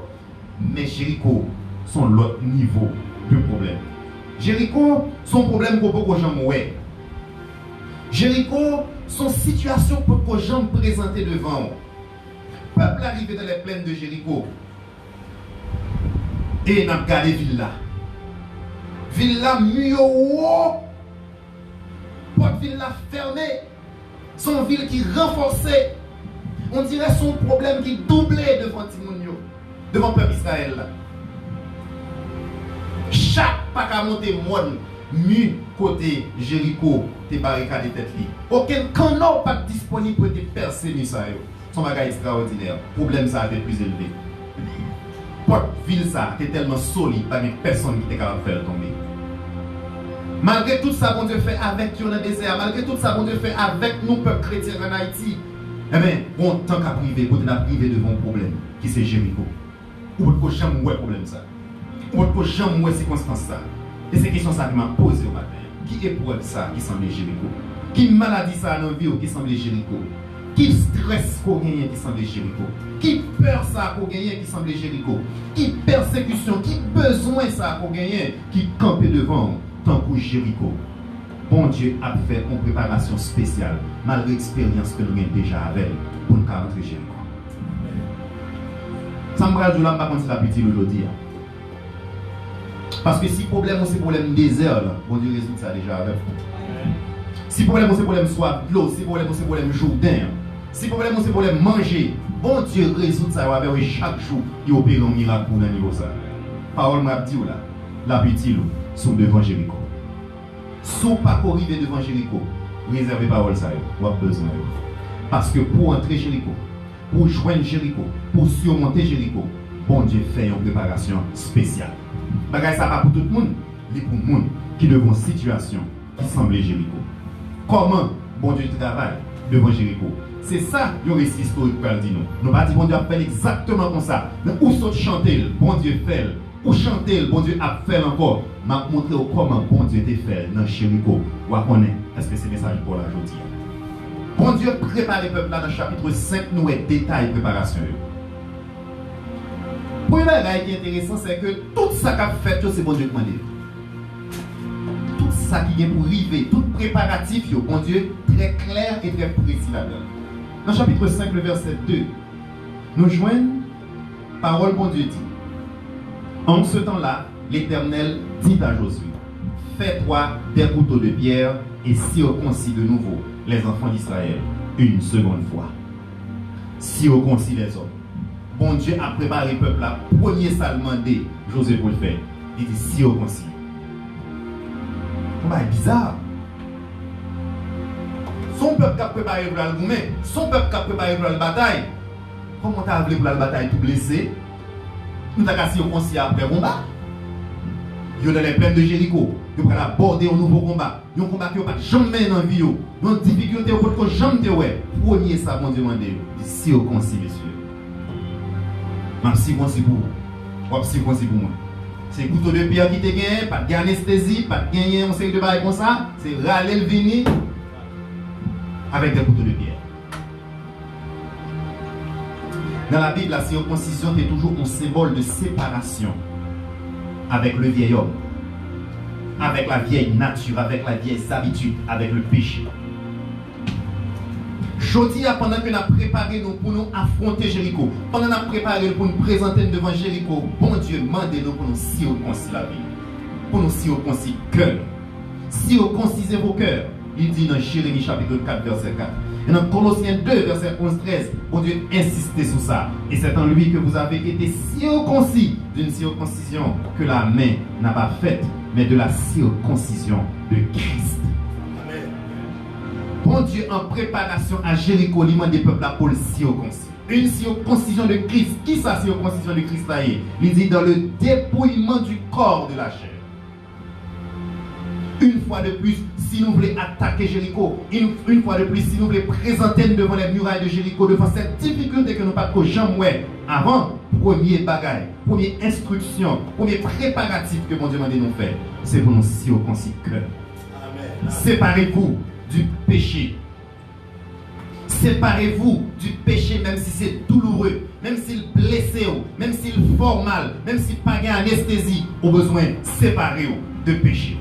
Mais Jéricho sont l'autre niveau de problème. Jéricho, son problème pour beaucoup de gens, ouais. Jéricho, son situation pour que les gens présentés devant. Le peuple arrivé dans les plaines de Jéricho. Et n'a regardé Villa. Villa mieux haut. Porte Villa fermée. Son ville qui renforçait. On dirait son problème qui doublait devant Timonio. Devant le peuple Israël. Chaque pas qu'à monter monde. Mi côté Jéricho, tes barricades tête li. Aucun canot pas disponible pour te percer ni ça yo. Son bagage extraordinaire. Problème ça a été plus élevé. Porte ville ça était tellement solide, pas personne qui était capable de faire tomber. Malgré tout ça, bon Dieu fait avec nous dans le désert, malgré tout ça, bon Dieu fait avec nous peuple chrétien en Haïti. Eh bien, bon tant qu'à priver, pour n'a privé devant un problème qui c'est Jéricho. Ou pour jamais ouais problème ça. Ou pour jamais ouais circonstance ça. Et c'est question ça qui m'a posé au matin. Qui épreuve ça qui semble Jéricho? Qui maladie ça dans la vie qui semble Jéricho? Qui stress qu'on gagne qui semble Jéricho? Qui peur ça qu'on gagne qui semble Jéricho? Qui persécution, qui besoin ça qu'on gagne qui campe devant tant pour Jéricho? Bon Dieu a fait une préparation spéciale malgré l'expérience que nous avons déjà avec pour nous rentrer Jéricho. Ça me rappelle là pas comme la petite aujourd'hui. Parce que si le problème c'est problème désert, bon Dieu résout ça déjà avec vous. Si le problème c'est problème soif de l'eau, si le problème c'est problème Jourdain, si le problème c'est problème manger, bon Dieu résout ça avec vous chaque jour, il opère un miracle pour le niveau ça. Parole m'a dit là, la petite sont devant Jéricho. Si vous pas arriver devant Jéricho, réservez parole ça, vous avez besoin. Parce que pour entrer Jéricho, pour joindre Jéricho, pour surmonter Jéricho, bon Dieu fait une préparation spéciale. Bagay ça pas pour tout le monde, mais pour le monde qui devant une situation qui semblait Jéricho. Comment bon Dieu travaille devant Jéricho? C'est ça le récit historique pour dire nous. Nous pas dire bon Dieu a fait exactement comme ça. Mais où saute chanter, bon Dieu fait. Où chanter, bon Dieu a fait encore. M'a montré comment bon Dieu était fait dans Jéricho. Ou à connaître, est-ce que c'est message pour la aujourd'hui? Bon Dieu prépare le peuple là dans le chapitre 5, nous est détail préparation. Premier bagage qui est intéressant, c'est que tout ça qu'a fait, c'est bon Dieu qui m'a dit. Tout ça qui est pour arriver, tout préparatif, bon Dieu très clair et très précis là-dedans. Dans le chapitre 5, le verset 2, nous joignons parole bon Dieu dit. En ce temps-là, l'Éternel dit à Josué, fais-toi des couteaux de pierre et circoncis de nouveau les enfants d'Israël une seconde fois. Circoncis les hommes. Bon Dieu a préparé le peuple là. Premier ça demandé, Josué pour le faire. Il dit circoncis. C'est bizarre. Son peuple qui a préparé pour la gourmet, son peuple qui a préparé pour la bataille. Comment tu as appelé pour la bataille tout blessé? Nous avons circoncis après le combat. Ils sont dans les plaines de Jéricho. Ils vont aborder un nouveau combat. Ils ont un combat qui n'a pas jamais dans la vie. Ils ont une difficulté pour que jamais ouais. Premier ça, bon Dieu demandé. Il dit circoncis, messieurs. Je suis circoncis pour vous. Je suis circoncis pour moi. C'est couteau de pierre qui te gagne, pas de anesthésie, pas de gagner un série de bails comme ça. C'est râler le venir avec des couteaux de pierre. Dans la Bible, la circoncision est toujours un symbole de séparation avec le vieil homme, avec la vieille nature, avec la vieille habitude, avec le péché. Jodi, pendant que nous avons préparé nous pour nous affronter Jéricho, pendant que nous avons préparé pour nous présenter devant Jéricho, bon Dieu demande nous pour nous circoncire la vie, pour nous circoncire le cœur. Circoncisez vos cœurs, il dit dans Jérémie chapitre 4, verset 4. Et dans Colossiens 2, verset 11-13, bon Dieu insiste sur ça. Et c'est en lui que vous avez été circoncis d'une circoncision que la main n'a pas faite, mais de la circoncision de Christ. Amen. Bon Dieu en préparation à Jéricho, il demande des peuples pour le circoncis. Une circoncision de Christ. Qui ça, circoncision de Christ là? Il dit dans le dépouillement du corps de la chair. Une fois de plus, si nous voulons attaquer Jéricho, une fois de plus, si nous voulons présenter devant les murailles de Jéricho, devant cette difficulté que nous n'avons pas jamais avant, premier bagage, première instruction, premier préparatif que mon Dieu m'a dit nous faire, c'est pour nous circoncire cœur. Séparez-vous du péché. Séparez-vous du péché, même si c'est douloureux, même s'il blessé, même s'il fort mal, même s'il n'a pas d'anesthésie, au besoin, séparez-vous de péché.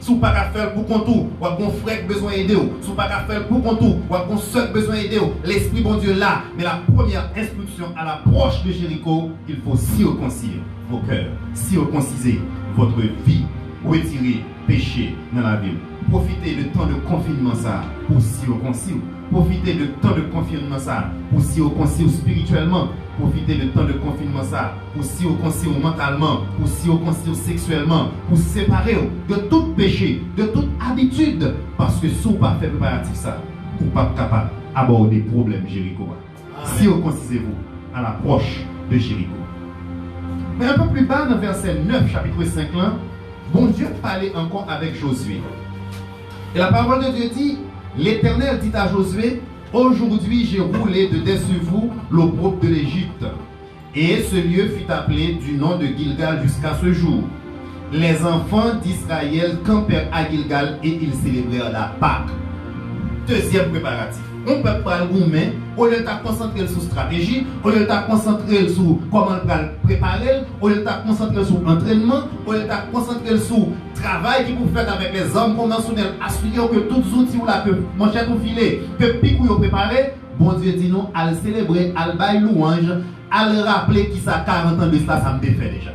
Si vous n'avez pas faire pour contour, ou un frère besoin d'aider, si vous n'avez pas faire pour contour, ou un soeur besoin d'aider, l'Esprit bon Dieu là. Mais la première instruction à l'approche de Jéricho, il faut circoncire vos cœurs, circonciser votre vie, retirer péché dans la ville. Profitez du temps de confinement ça pour circoncire. Profitez du temps de confinement ça pour circoncire spirituellement. Profitez du temps de confinement ça pour circoncire mentalement, pour circoncire sexuellement, pour séparer de tout péché, de toute habitude. Parce que si vous n'avez pas fait préparatif ça, vous n'êtes pas capable d'aborder le problème Jéricho. Circoncisez-vous à l'approche de Jéricho. Mais un peu plus bas, dans verset 9, chapitre 5, là, bon Dieu parlait encore avec Josué. Et la parole de Dieu dit, l'Éternel dit à Josué, aujourd'hui j'ai roulé de dessus vous l'opprobre de l'Égypte. Et ce lieu fut appelé du nom de Gilgal jusqu'à ce jour. Les enfants d'Israël campèrent à Gilgal et ils célébrèrent la Pâque. Deuxième préparatif. On peut pas le gourmet, au lieu de concentrer sur stratégie, au lieu de concentrer sur comment préparer, au lieu de concentrer sur l'entraînement, au lieu de concentrer sur le travail qui vous faites avec les hommes conventionnels, assurer que tous les outils là, que manchette ou filet, que pique ou préparé, bon Dieu dit nous, à le célébrer, à le bailler louange, à le rappeler qui ça 40 ans de cela, ça me défait déjà.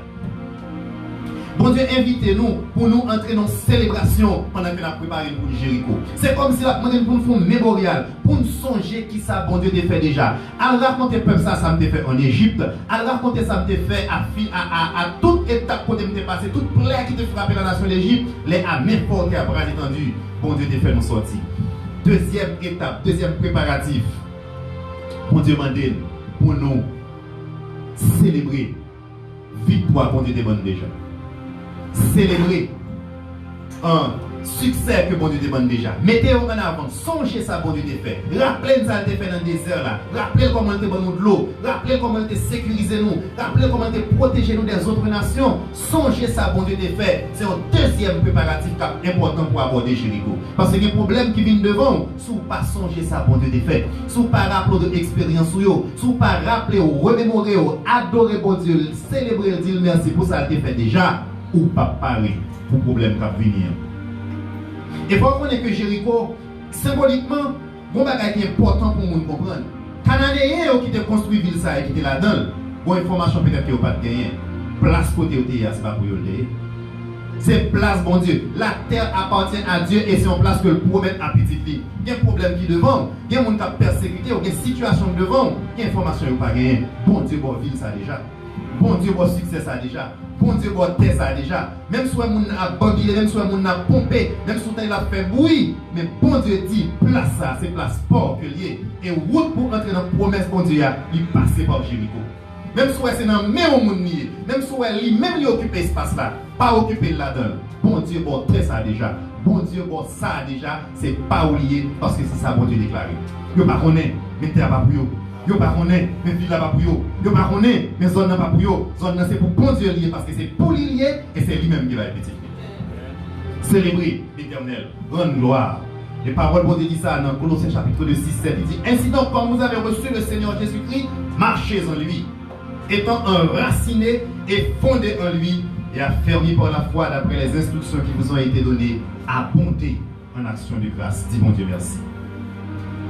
Bon Dieu, invitez-nous pour nous entrer dans une célébration pendant que nous avons préparé pour Jéricho. C'est comme si nous avons pour nous faire un mémorial, pour nous songer qui ça, bon Dieu, a fait déjà. À raconter peuple ça me fait en Égypte. À raconter ça me fait à toute étape pour me passer, toute plaie qui te frappé la nation d'Égypte, les à main forte et à bras étendus, bon Dieu, a fait nous sortir. Deuxième étape, deuxième préparatif Bon Dieu m'a dit pour nous célébrer victoire bon Dieu demande déjà. Célébrer un succès que bon Dieu demande déjà. Mettez-vous en avant, songez ça bon Dieu te fait. Rappelez ça te fait dans le désert là. Rappelez comment il te donne nous de l'eau. Rappelez comment il te sécurise nous. Rappelez comment il te protège nous des autres nations. Songez ça bon Dieu te fait. C'est un deuxième préparatif important pour aborder Jéricho. Parce qu'il y a des problèmes qui viennent devant. Si vous pas songer ça bon Dieu te fait. Si vous pas rappeler de l'expérience si vous pas rappeler ou remémorer ou adorer bon Dieu, célébrer dire merci pour ça te fait déjà ou pas parler pour problème qui va venir. Et pour qu'on ait que Jéricho, symboliquement, bon bagage qui est important pour nous comprendre. Cananéens qui ont construit ville ça et qui étaient là-dedans, bon information peut-être qu'ils n'ont pas gagné. Place côté où c'est pas pour eux. C'est place, bon Dieu. La terre appartient à Dieu et c'est en place que le promet à petit lit. Il y a un problème qui devant, il y a un monde qui a persécuté, il y a une situation devant, il y a une information qui n'a pas gagné. Bon Dieu, bon ville ça déjà. Bon Dieu, bon succès ça déjà. Bon Dieu, bon terre ça déjà. Même si on a bambilé, même si on a pompé, même si on a fait bouillir, mais bon Dieu dit, place ça, c'est place sport que lié. Et route pour entrer dans la promesse, bon Dieu, il passe par Jéricho. Même si c'est dans le même monde, même si lui-même il occupe l'espace là, pas occupé là-dedans. Bon Dieu, bon terre ça déjà. Bon Dieu, bon ça déjà, c'est pas oublié parce que c'est ça, bon Dieu déclaré. Yo pas connaît, mais terre pas pour yo. Yo pas connaît, mais ville là pas pour yo. Yo pas connaît, mais zone là pas pour yo. Zone là c'est pour bon Dieu lié parce que c'est pour lui lié et c'est lui-même qui va être petit. Célébrer l'Éternel, rendre gloire. Les paroles bon Dieu dit ça dans Colossiens chapitre 2, 6, 7. Il dit ainsi donc comme vous avez reçu le Seigneur Jésus-Christ, marchez en lui, étant enraciné et fondé en lui et affermi par la foi d'après les instructions qui vous ont été données, abondez en action de grâce. Dis bon Dieu merci.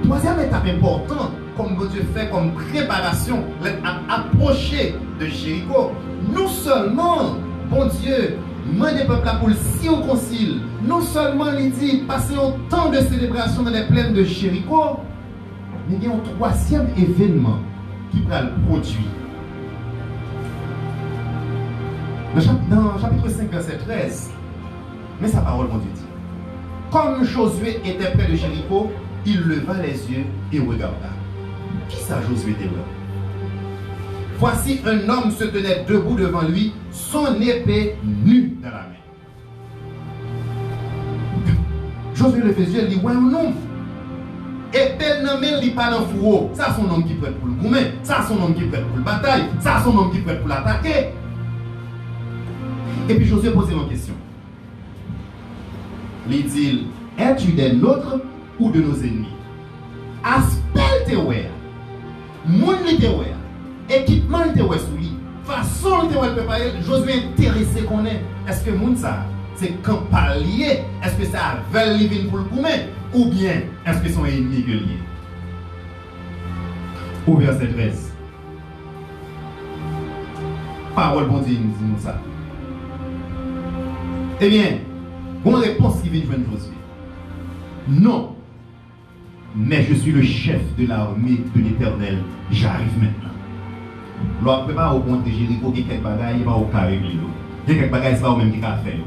Troisième étape importante, comme bon Dieu fait comme préparation à approcher de Jéricho, non seulement bon Dieu demande des peuples pour le circoncile, non seulement il dit passer un temps de célébration dans les plaines de Jéricho, mais il y a un troisième événement qui va le produire. Dans chapitre 5, verset 13, mais sa parole, mon Dieu dit, comme Josué était près de Jéricho, il leva les yeux et regarda. Qui ça Josué était là? Voici un homme se tenait debout devant lui, son épée nue dans la main. Josué leva les yeux et dit, ouais ou non? Épée dans la main, il pas dans le fourreau. Ça, son homme qui prête pour le goumen. Ça, son homme qui prête pour le bataille. Ça, son homme qui prête pour l'attaquer. Et puis Josué posait une question. Il dit, es-tu des nôtres ou de nos ennemis? Aspect te wè, moun li te wè, équipement te wè sous lui, façon te wè le préparer, Josué intéressé qu'on est. Est-ce que moun ça, c'est quand palier, est-ce que ça veut livre pour le goumen, ou bien est-ce que son ennemi que lié? Au verset 13. Parole bon Dieu nous dit ça. Eh bien, bonne réponse qui vient de Josué. Non. Mais je suis le chef de l'armée de l'Éternel. J'arrive maintenant. L'on ne peut pas au compte de Jéricho, il y a quelques bagailles, il va au carré. Il y a quelques bagailles, c'est pas au même qui a fait.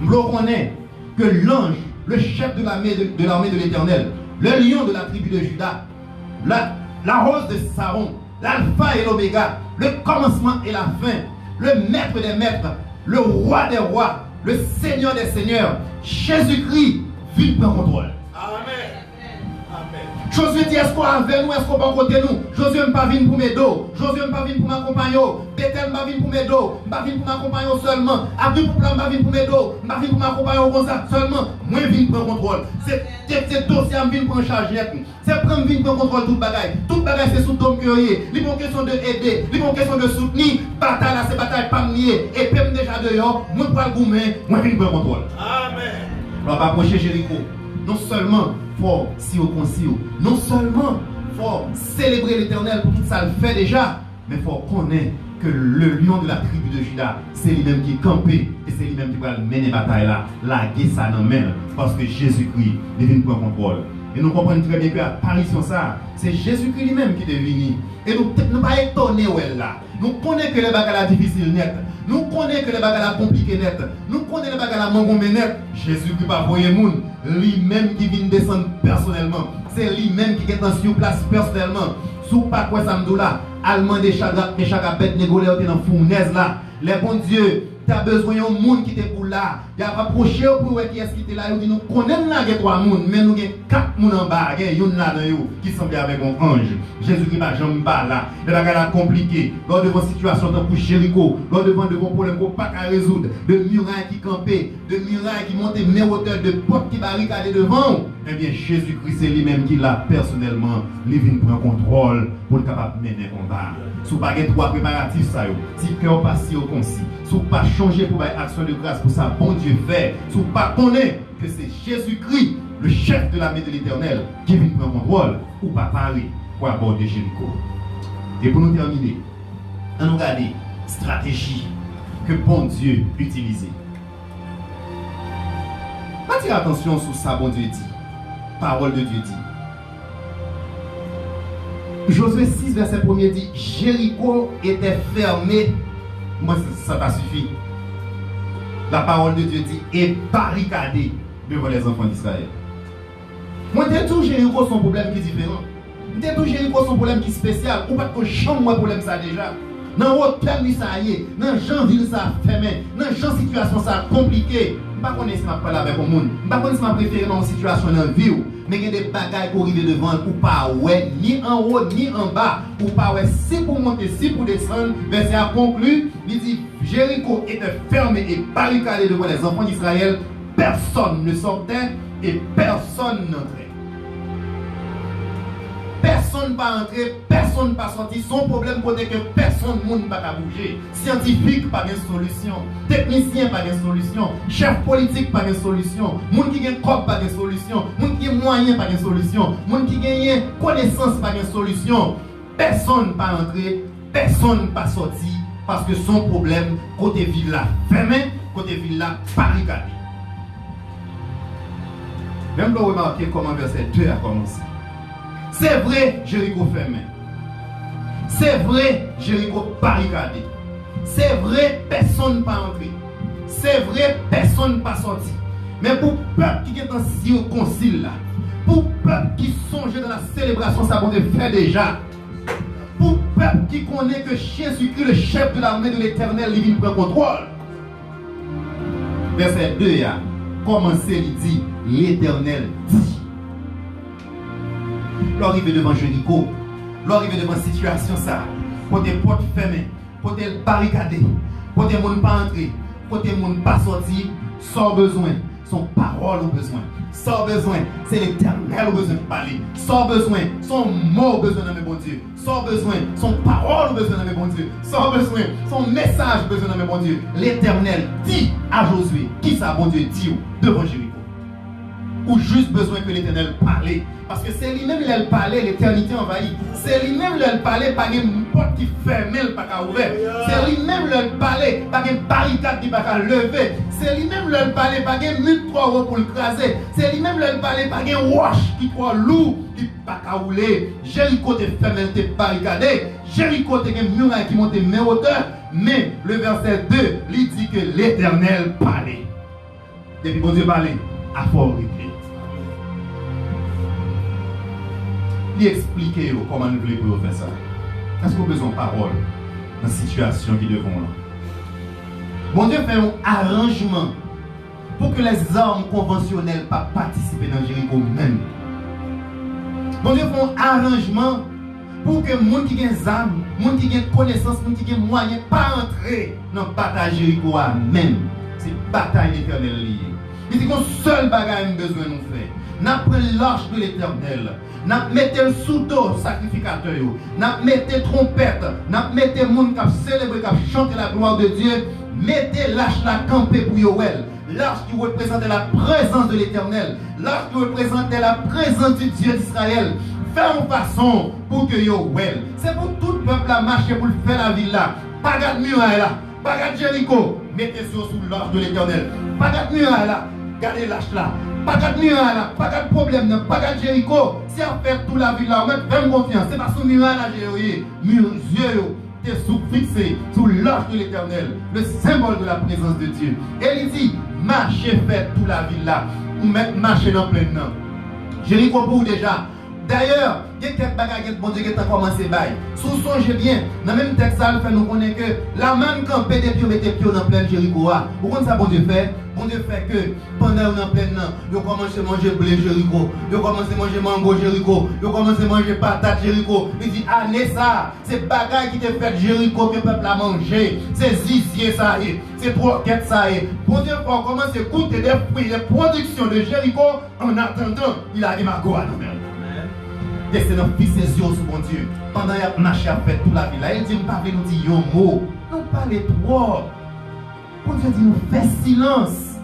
L'on connaît que l'ange, le chef de l'armée de l'Éternel, le lion de la tribu de Juda, la rose de Saron, l'alpha et l'oméga, le commencement et la fin, le maître des maîtres, le roi des rois, le Seigneur des seigneurs, Jésus-Christ, vit en contrôle. Amen. Josué dit, est-ce qu'on a avec nous, est-ce qu'on va côté nous? Josué ne pas venir pour mes dos. Josué ne pas venir pour m'accompagner. Bethel ne pas venir pour mes dos. Ne pas venir pour m'accompagner seulement. Abdou pour plan, ne pas venir pour mes dos. Ne pas venir pour m'accompagner comme ça seulement. Moi, je viens pour contrôle. C'est dossier à venir pour en charge. C'est prendre venir pour contrôle toute bagaille. Toute bagaille, c'est sous ton cœur. Il y a une question de aider. Il y a une question de soutenir. Bataille là, c'est bataille pas liée. Et puis, déjà dehors, moi, je vais le goumer. Moi, je viens pour contrôle. Amen. On va approcher Jéricho. Non seulement faut si au concile, non seulement faut célébrer l'Éternel pour tout ça le fait déjà, mais faut connaître que le lion de la tribu de Juda, c'est lui-même qui est campé et c'est lui-même qui va mener la bataille là, la guerre ça dans main parce que Jésus-Christ est venu prendre contrôle. Et nous comprenons très bien que l'apparition ça, c'est Jésus-Christ lui-même qui est venu. Et nous ne pas étonner là. Nous connaissons que les bagages difficiles net. Nous connaissons que les bagages compliqués net. Nous connaissons les bagages mangomé net. Jésus-Christ pas voyer moun, lui-même qui vient descendre personnellement. C'est lui-même qui est en sur place personnellement. Sous pas quoi ça me dit là, allemand des chaque bête négolé dans fournaise là. Les bons dieux, tu as besoin d'un monde qui était pour là. Il a approché pour voir qui est-ce qui était là. Il dit nous connaissons là que 3 monde, mais nous avons 4 monde en bas, il y a là qui semble avec un ange. Jésus qui va jamais pas là. Les bagages compliqués. Lors devant situation pour Jéricho, lors devant problèmes qu'on pas à résoudre, de murailles qui campaient, de murailles qui montaient mes hauteurs, de portes qui barricadaient devant. Eh bien Jésus-Christ c'est lui-même qui l'a personnellement, il vient prendre contrôle pour le capable de mener combat. Sous pas 3 préparatifs ça yo, si cœur passé au concis, sous pas changer pour faire action de grâce pour ça bon Dieu fait, sous pas connaître que c'est Jésus-Christ, le chef de l'armée de l'Éternel, qui vient prendre contrôle ou pas parler pour aborder Jéricho. Et pour nous terminer, on nous regarde stratégie que bon Dieu utilise. Attirez attention sur ça bon Dieu dit. Parole de Dieu dit. Josué 6, verset 1er dit Jéricho était fermé. Moi, ça t'a suffi. La parole de Dieu dit et barricadé devant les enfants d'Israël. Moi, j'ai tout Jéricho son problème qui est différent. J'ai tout Jéricho son problème qui est spécial. Ou pas que chambre moi problème ça déjà. Dans l'hôtel, ça y est. Dans Jean-Ville, ça fermé. Dans Jean situation, ça compliqué. Je ne sais pas si je parle avec le monde. Je ne sais pas si je préfère dans une situation dans la vie. Mais il y a des bagailles pour arriver devant ou pas ouais, ni en haut, ni en bas. Ou pas ouais, si pour monter, si pour descendre. Verset a conclu, il dit Jéricho était fermé et barricadé devant les enfants d'Israël. Personne ne sortait et personne n'entrait. Personne pas entrer, personne pas sorti. Son problème c'est que personne ne pas bouger. Scientifique pas de solution, technicien pas de solution, chef politique pas de solution, monde qui gagne corps pas de solution, monde qui a moyen pas de solution, monde qui gagne connaissance pas de solution. Personne pas entrer, personne pas sorti parce que son problème côté ville là fermé, côté ville là barricadé. Même vous remarquez comment verset 2 a commencé. C'est vrai, Jéricho fermé. C'est vrai, Jéricho barricadé. C'est vrai, personne pas entré. C'est vrai, personne pas sorti. Mais pour le peuple qui est dans ce concile là, pour le peuple qui songe dans la célébration, ça va faire déjà. Pour le peuple qui connaît que Jésus-Christ, le chef de l'armée de l'Éternel, il vient prendre contrôle. Verset 2, a commencé, il dit, l'Éternel dit. L'arrivée devant Jéricho, l'arrivée devant situation ça, côté porte fermée, côté barricadé, côté monde pas entrer, côté monde pas sorti, sans besoin, son parole au besoin. Sans besoin, c'est l'Éternel au besoin de parler. Sans besoin, son mot au besoin de mes bon Dieu. Sans besoin, son parole au besoin de mes bon Dieu. Sans besoin, son message au besoin de mes bon Dieu. L'Éternel dit à Josué, qui ça bon Dieu dit devant Jéricho. Ou juste besoin que l'Éternel parle. Parce que c'est lui-même qui parle, l'éternité envahie. C'est lui-même qui parle, pas une porte qui ferme, pas qu'à ouvrir. C'est lui-même qui parle, pas une barricade qui pas qu'à lever. C'est lui-même qui parle, pas une mur trop haut pour le craser. C'est lui-même qui parle, pas une roche qui trop lourd qui pas qu'à rouler. Jéricho est fermé, est barricadé. Jéricho est une muraille qui monte mes hauteurs. Mais le verset 2, il dit que l'Éternel parlait. Depuis bon Dieu parlait, à fort réglé. Lui expliquer comment nous voulons faire ça. Est-ce qu'on a besoin de parole dans la situation qui devons là? Bon Dieu fait un arrangement pour que les armes conventionnelles ne pas participer dans Jéricho même. Bon Dieu fait un arrangement pour que les gens qui ont des armes, les gens qui ont connaissance, les gens qui ont moyens, pas entrer dans la bataille Jéricho même. C'est une bataille éternelle liée. Il dit qu'on seul bagage besoin de nous faire. N'a pris l'arche de l'Éternel, n'a mettez le sous-dos sacrificateur, n'a mettez trompette, n'a mettez le monde qui a célébré, qui a chanté la gloire de Dieu, mettez l'arche la camper pour Yoel. L'arche qui représentait la présence de l'Éternel, l'arche qui représentait la présence du Dieu d'Israël. Faire une façon pour que Yoel, c'est pour tout le peuple à marcher pour faire la ville là. Pas de muraille là, pas de Jéricho, mettez sur sous l'arche de l'Éternel. Pas de muraille là, gardez l'arche là. Pas de muraille là, pas de problème, pas de Jéricho. Si on fait toute la ville là, on met vraiment confiance. C'est pas sous muraille là, Jérémie. Yeux, t'es fixé sous l'arche de l'Éternel, le symbole de la présence de Dieu. Et il dit, marchez, faites toute la ville là. Ou mettre marcher dans plein nom. Jéricho pour déjà, D'ailleurs, il y a quelques bagages que bon Dieu qui a commencé à faire. Sous songez bien, dans le même texte, ça fait nous connaître que la manne campée des pieds, mettez pieds dans plein Jéricho. Vous comprenez ça, bon Dieu fait? Bon Dieu fait que pendant qu'on est en plein nan, vous commencez à manger blé Jéricho, vous commencez à manger mango Jéricho, vous commencez à manger patate Jéricho. Il dit, année ça, c'est bagaille qui te fait Jéricho que le peuple a mangé. C'est zizier ça y est, c'est troquette ça y est. Bon Dieu fait commencer à goûter des fruits, des productions de Jéricho en attendant, il a dit ma goa non même. C'est notre fils ses yeux sur mon Dieu. Pendant qu'il a marché à faire toute la vie là, il dit, nous nous dit un mot. Nous parlons trop. Bon Dieu dit, nous faisons silence.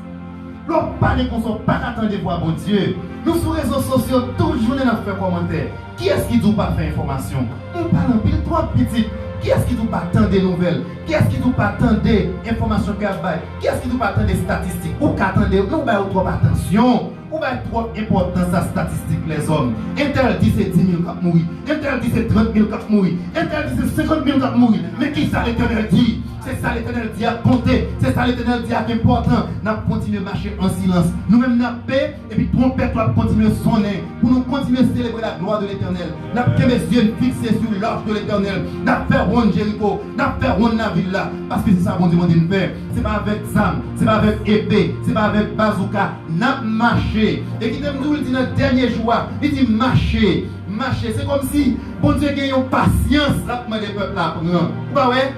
Nous parlons qu'on ne soit pas attendre de voir mon Dieu. Nous sur les réseaux sociaux, toute journée nous faisons commentaires. Qui est-ce qui ne doit pas faire information? Nous parlons pile trop petit. Qui est-ce qui ne doit pas attendre des nouvelles? Qui est-ce qui ne doit pas attendre des informations qu'il y a? Qui est-ce qui ne doit pas attendre des statistiques? Ou qu'attendez, nous avons trop attention. Ou bien trop importance à statistique les hommes. Interdit c'est 10 000 qui mourir. Interdit c'est 30 000 qui mourir. Interdit c'est 50 000 qui mourir. Mais qui ça l'Éternel dit? C'est ça l'Éternel dit à compter. C'est ça l'Éternel dit à important. Nous continuons à marcher en silence. Nous-mêmes nous paix et puis trompette va continuer à sonner. Pour nous continuer à célébrer la gloire de l'Éternel. Nous avons mes yeux fixés sur l'arche de l'Éternel. Nous avons fait ronde Jéricho. Nous avons fait ronde la ville là. Parce que c'est ça qu'on demande de faire. Ce n'est pas avec Sam. Ce n'est pas avec épée. Ce n'est pas avec bazooka. Nous avons marché. Et qui nous dit dans le dernier jour, il dit marcher, marcher. C'est comme si bon Dieu a une patience là pour les peuples là. Bah ouais.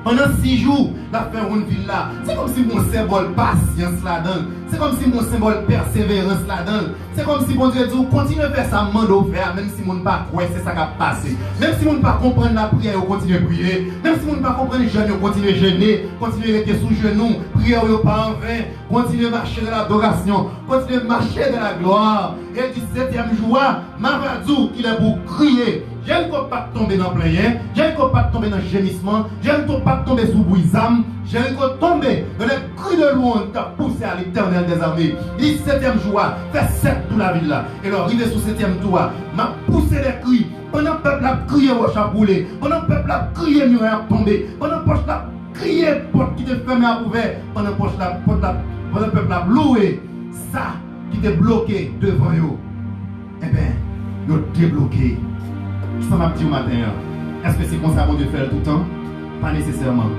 Pendant 6 jours, la faire une ville là. C'est comme si mon symbole patience là-dedans. C'est comme si mon symbole persévérance là-dedans. C'est comme si bon Dieu dit, continue à faire ça, mando faire, même si mon ne pas croire, c'est ça qui a passé. Même si mon ne pas comprendre la prière, on continue à prier. Même si mon ne pas comprendre les jeûnes, on continue à jeûner. Continue à rester sous genoux. Prière, on pas en vain. Continue à marcher dans l'adoration. Continue à marcher dans la gloire. Et le 17e jour, Mavadou, il est pour crier. Je ne peux pas tomber dans le plein, je ne peux pas tomber dans le gémissement, je ne peux pas tomber sous brisam, je ne peux pas tomber dans les cris de louange qui a poussé à l'Éternel des armées. 17e jour, fait 7 toute la ville là. Et alors, arrivé sous 7e tour, m'a poussé les cris. Pendant que le peuple a crié au chaboulé, pendant que le peuple a crié mur à tomber, pendant que le peuple a crié porte qui était fermée à ouvert, pendant que le peuple a loué ça qui était bloqué devant eux. Eh bien, ils ont débloqué. Ça m'a dit au matin, est-ce que c'est comme ça bon Dieu fait tout le temps? Pas nécessairement.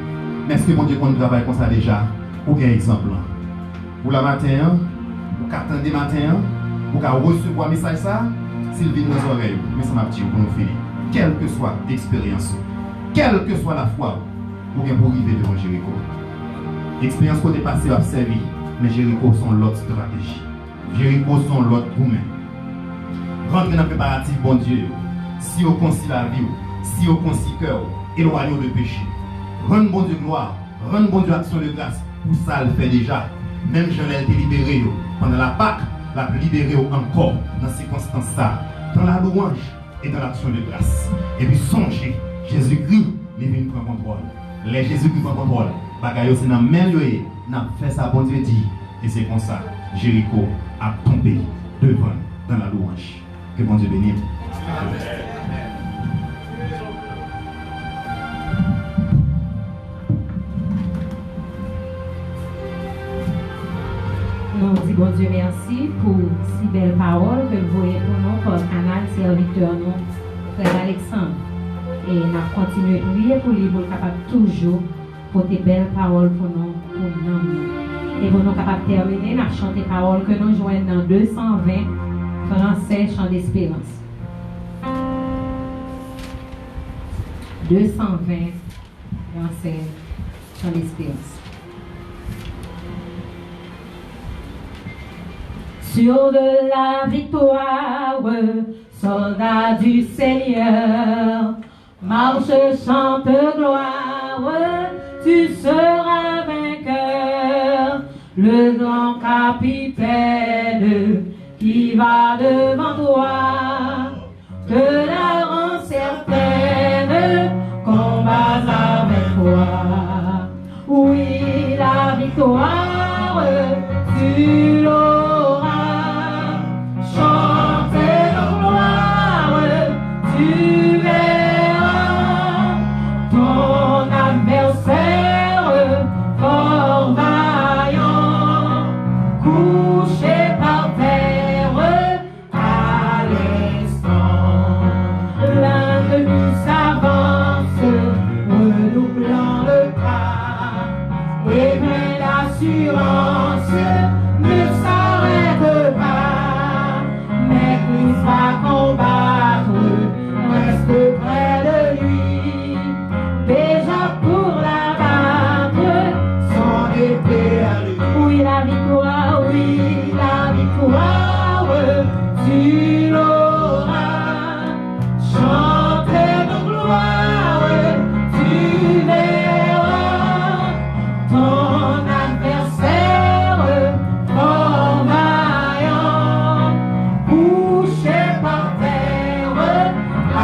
Mais est-ce que bon Dieu compte travailler comme ça déjà? Ou bien exemple? Ou la matin, ou qu'attendez matin, ou qu'à recevoir un message ça, s'il vient dans nos oreilles, mais ça m'a dit pour nous finir. Quelle que soit l'expérience, quelle que soit la foi, ou bien pour arriver devant Jéricho. L'expérience côté passé a servi, mais Jéricho sont l'autre stratégie. Jéricho sont l'autre gourmet. Rentrez dans le préparatif, bon Dieu. Si on conçit la vie, si on conçit cœur, éloignons le péché. Rendre bon Dieu gloire, rendre bon Dieu action de grâce. Pour ça, le fait déjà. Même je l'ai libéré pendant la Pâque, la libéré encore dans ces circonstances ça, dans la louange et dans l'action de grâce. Et puis songez, Jésus-Christ, il vient prendre contrôle. Les Jésus-Christ prend contrôle. Bagaille c'est dans même lieu, n'a fait ça bon Dieu dit. Et c'est comme ça, Jéricho a tombé devant dans la louange. Que bon Dieu bénisse. Amen. Nous disons bon Dieu merci pour si belles paroles que vous voyez pour nous par canal serviteur nous, frère Alexandre. Et nous continuons à prier pour lui, pour capable toujours porter belles paroles pour nous, Et pour nous capables de terminer, nous chantons des paroles que nous joignons dans 220 français chant d'espérance. 220 français chant d'espérance. Sur de la victoire, soldats du Seigneur, marche, chante, gloire, tu seras vainqueur. Le grand capitaine qui va devant toi, te la rend certaine, combat avec toi. Oui, la victoire, tu l'auras. Chante en gloire, tu verras ton adversaire fort vaillant, couché par terre à l'est. et mais l'assurance ne s'arrête pas. Mais Christ va combattre, reste près de lui. Déjà pour la battre, son épée à lui. Oui, la victoire, tu l'auras. Chantez de gloire, tu verras ton adversaire fort vaillant, couché par terre à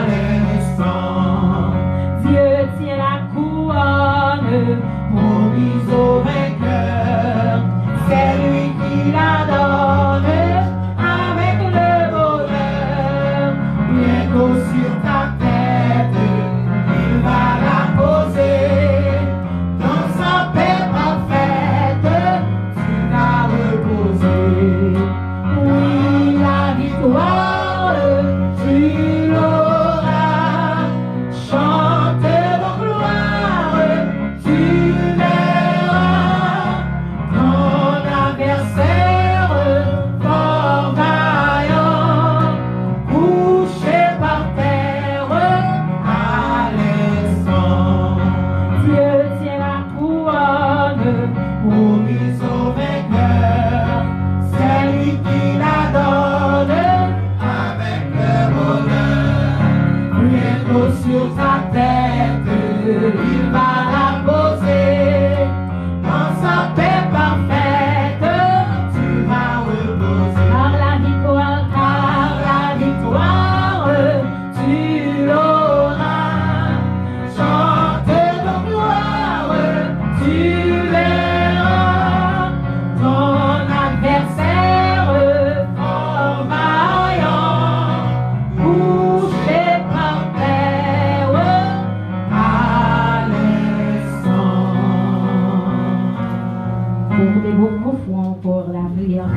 l'instant. Dieu tient la couronne promise au vainqueur, c'est lui qui la donne avec le bonheur. Bientôt sur ta tête, il va la poser. Dans sa paix parfaite, tu vas reposer. Oui, la victoire, tu l'auras. Chante de gloire, tu verras ton adversaire fort vaillant, couché par terre à l'instant. Dieu tient la couronne promise au vainqueur, c'est lui qui la donne avec le bonheur. Bientôt sur sa tête, il va la poser. Dans sa paix parfaite, tu vas reposer. Car la victoire, tu l'auras. Chante de gloire, tu verras ton adversaire fort vaillant, couché par terre à l'instant. Pour des beaux profonds pour la prière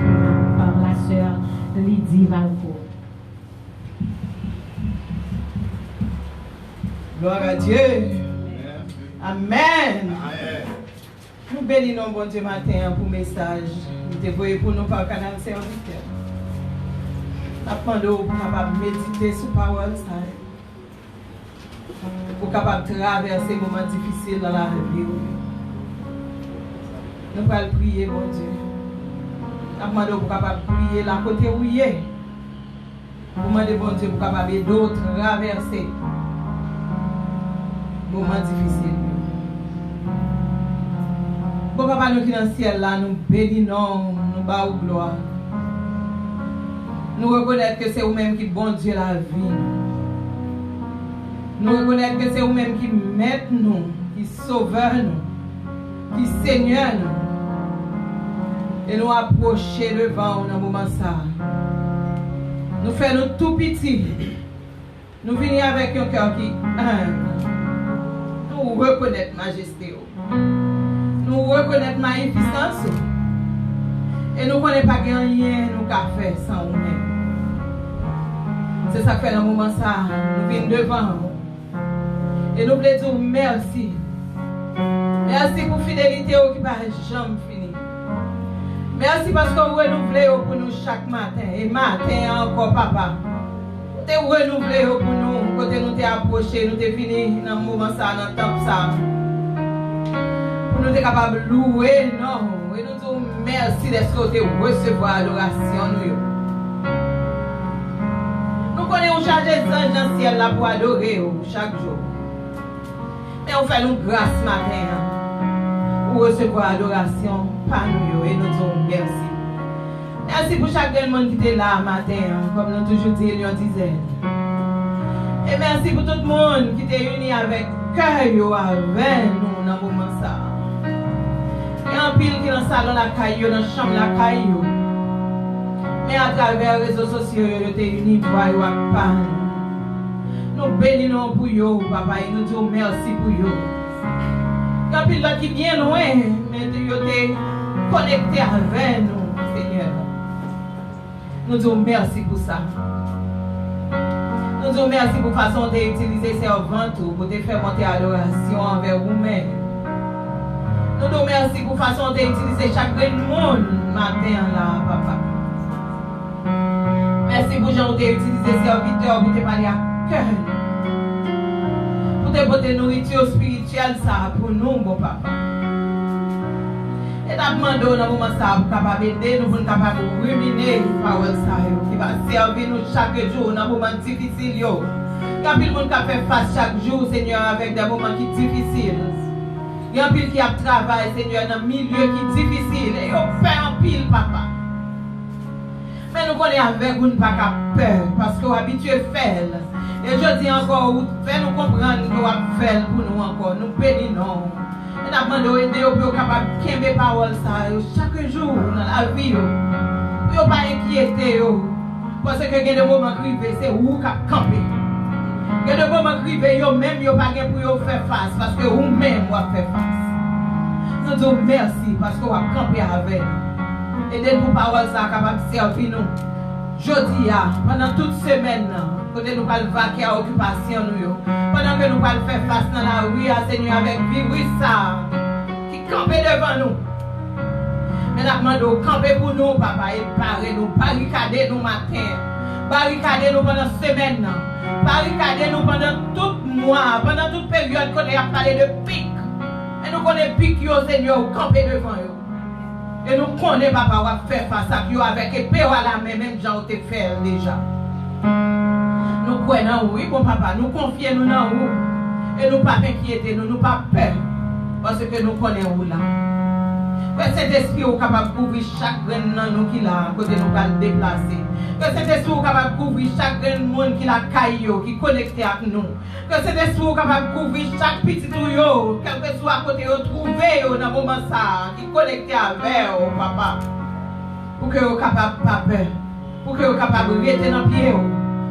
par la sœur Lydie Valcourt. Gloire à Dieu. Amen. Nous bénissons bon Dieu matin pour le message. Nous te voyons pour nous par le canal serviteur. Nous demandons pour capable méditer sur la parole, pour capable traverser les moments difficiles dans la vie. Nous allons prier, mon Dieu. Nous demandons pour capable prier la côté où il est. Nous demandons, bon Dieu, pour capable aider d'autres traverser les moments difficiles. Bon papa, nous qui dans le ciel là, nous bénissons, nous bâtons gloire. Nous reconnaissons que c'est vous-même qui bon Dieu la vie. Nous reconnaissons que c'est vous-même qui met nous, qui sauveur nous, qui Seigneur nous. Et nous approcher devant dans le moment ça. Nous faisons tout petit. Nous venons avec un cœur qui nous reconnaître majesté. Nous reconnaître magnificence. Et nous ne connaissons pas rien nous qu'à faire sans nous-mêmes. C'est ça que fait dans le moment ça. Nous venons devant vous. Et nous voulons dire merci. Merci pour la fidélité qui ne va jamais finir. Merci parce que vous renouvelez pour nous chaque matin. Et matin encore, papa. Vous renouvelez pour nous. Quand nous t'es approché, nous t'es fini dans le moment ça, dans le temps ça. Pour nous être capables de louer, non. Et nous disons merci d'être côté recevoir l'adoration. Nous connaissons charger les anges dans le ciel là pour adorer chaque jour. Mais on fait nous grâce ce matin pour recevoir l'adoration par nous et nous disons merci. Merci pour chaque monde qui est là ce matin, comme nous toujours dit, nous disait. Et merci pour tout le monde qui est uni avec cœur avec nous dans ce moment ça. Et en pile qui est dans le salon la caillou, dans la chambre la caillou. Mais à travers les réseaux sociaux, nous sommes unis pour aller à nous bénissons pour vous, papa, et nous disons merci pour vous. Quand il qui vient loin, mais vous êtes connecté avec nous, Seigneur. Nous disons merci pour ça. Nous disons merci pour la façon d'utiliser ces servantes pour te faire monter à l'adoration envers vous-même. Nous te remercions pour la façon d'utiliser chaque monde matin là, papa. Merci pour Jean de utiliser serviteur pour te parler à cœur. Pour te porter nourriture spirituelle ça pour nous, bon papa. Et t'as demandé dans le moment ça pour capable aider nous, pour capable ruminer la parole ça qui va servir nous chaque jour dans les moments difficiles. Quand le monde qui fait face chaque jour, Seigneur, avec des moments qui sont difficiles. Il y a un pile qui a travaillé, Seigneur, dans un milieu qui est difficile. Et on fait un pile, papa. Mais nous connaissons avec vous, pas peur, parce que vous habitués à faire. Et je dis encore, faites nous comprendre que vous faites pour nous encore. Nous bénissons. Et nous demandons d'aider pour capable de faire mes paroles chaque jour dans la vie. Vous ne pas inquiéter. Parce que il y a des moments qui c'est vous qui campez. Il y a des moments qui même vous pas pour faire face, parce que vous-même vous faites face. Nous disons merci parce que vous avez campé avec nous. Et de nos paroles sont capables de servir nous. Jeudi, pendant toute semaine, quand nous allons vaquer à l'occupation, pendant que nous allons faire face dans la rue, Seigneur, avec le virus qui campe devant nous. Mais nous demandons de camper pour nous, papa, et parer nous, barricader nous matin, barricader nous pendant la semaine, barricader nous pendant tout le mois, pendant toute période qu'on a parlé de pic. Et nous connaissons pic, Seigneur, camper devant nous. Et nous connaissons, papa, on va faire face à vous avec épée à la main, même gens te fait déjà. Nous croyons, oui, bon papa, nous confions nous dans vous. Et nous ne pas inquiéter, nous ne pas peur. Parce que nous connaissons où là. Que cet esprit est capable de couvrir chaque grain dans nous qui là, côté nous va le déplacer. Que cet esprit est capable de couvrir chaque grain de monde qui la caillou, qui est connecté avec nous. Que cet esprit est capable de couvrir chaque petit tuyau, quel que soit côté retrouvé dans le moment ça, qui est connecté avec vous, papa. Pour que vous capable de pas peur. Pour que vous capable de rester dans le pied.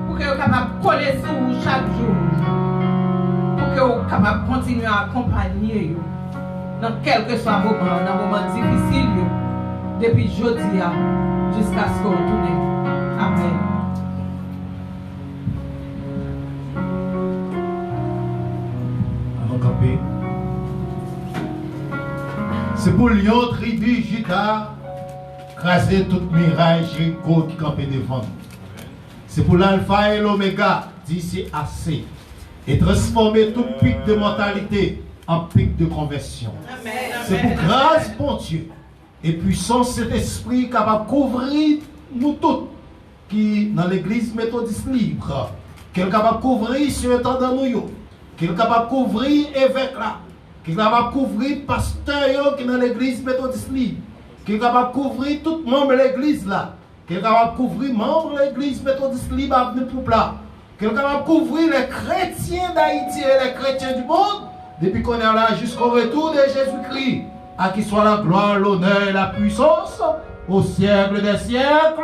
Pour que vous capable de coller sur vous chaque jour. Pour que vous capable de continuer à accompagner vous. Dans quel que soit le moment, dans le moment difficile, depuis jeudi jusqu'à ce que vous retournez. Amen. Allons camper. C'est pour Lyon, tribu, Juda, craser toute miraille, Jéricho qui campait devant nous. C'est pour l'alpha et l'oméga, d'ici assez, et transformer tout pic de mentalité en pic de conversion. C'est pour grâce, bon Dieu, et puissance cet esprit capable de couvrir nous tous qui dans l'église méthodiste libre, qui est capable de couvrir sur le temps de nous, qui est capable de couvrir évêque là, qui est capable de couvrir pasteur qui est dans l'église méthodiste libre, qui est capable de couvrir tout membre de l'église là, qui est capable de couvrir membre de l'église méthodiste libre à venir pour là, qui est capable de couvrir les chrétiens d'Haïti et les chrétiens du monde. Depuis qu'on est là jusqu'au retour de Jésus-Christ, à qui soit la gloire, l'honneur et la puissance au siècle des siècles.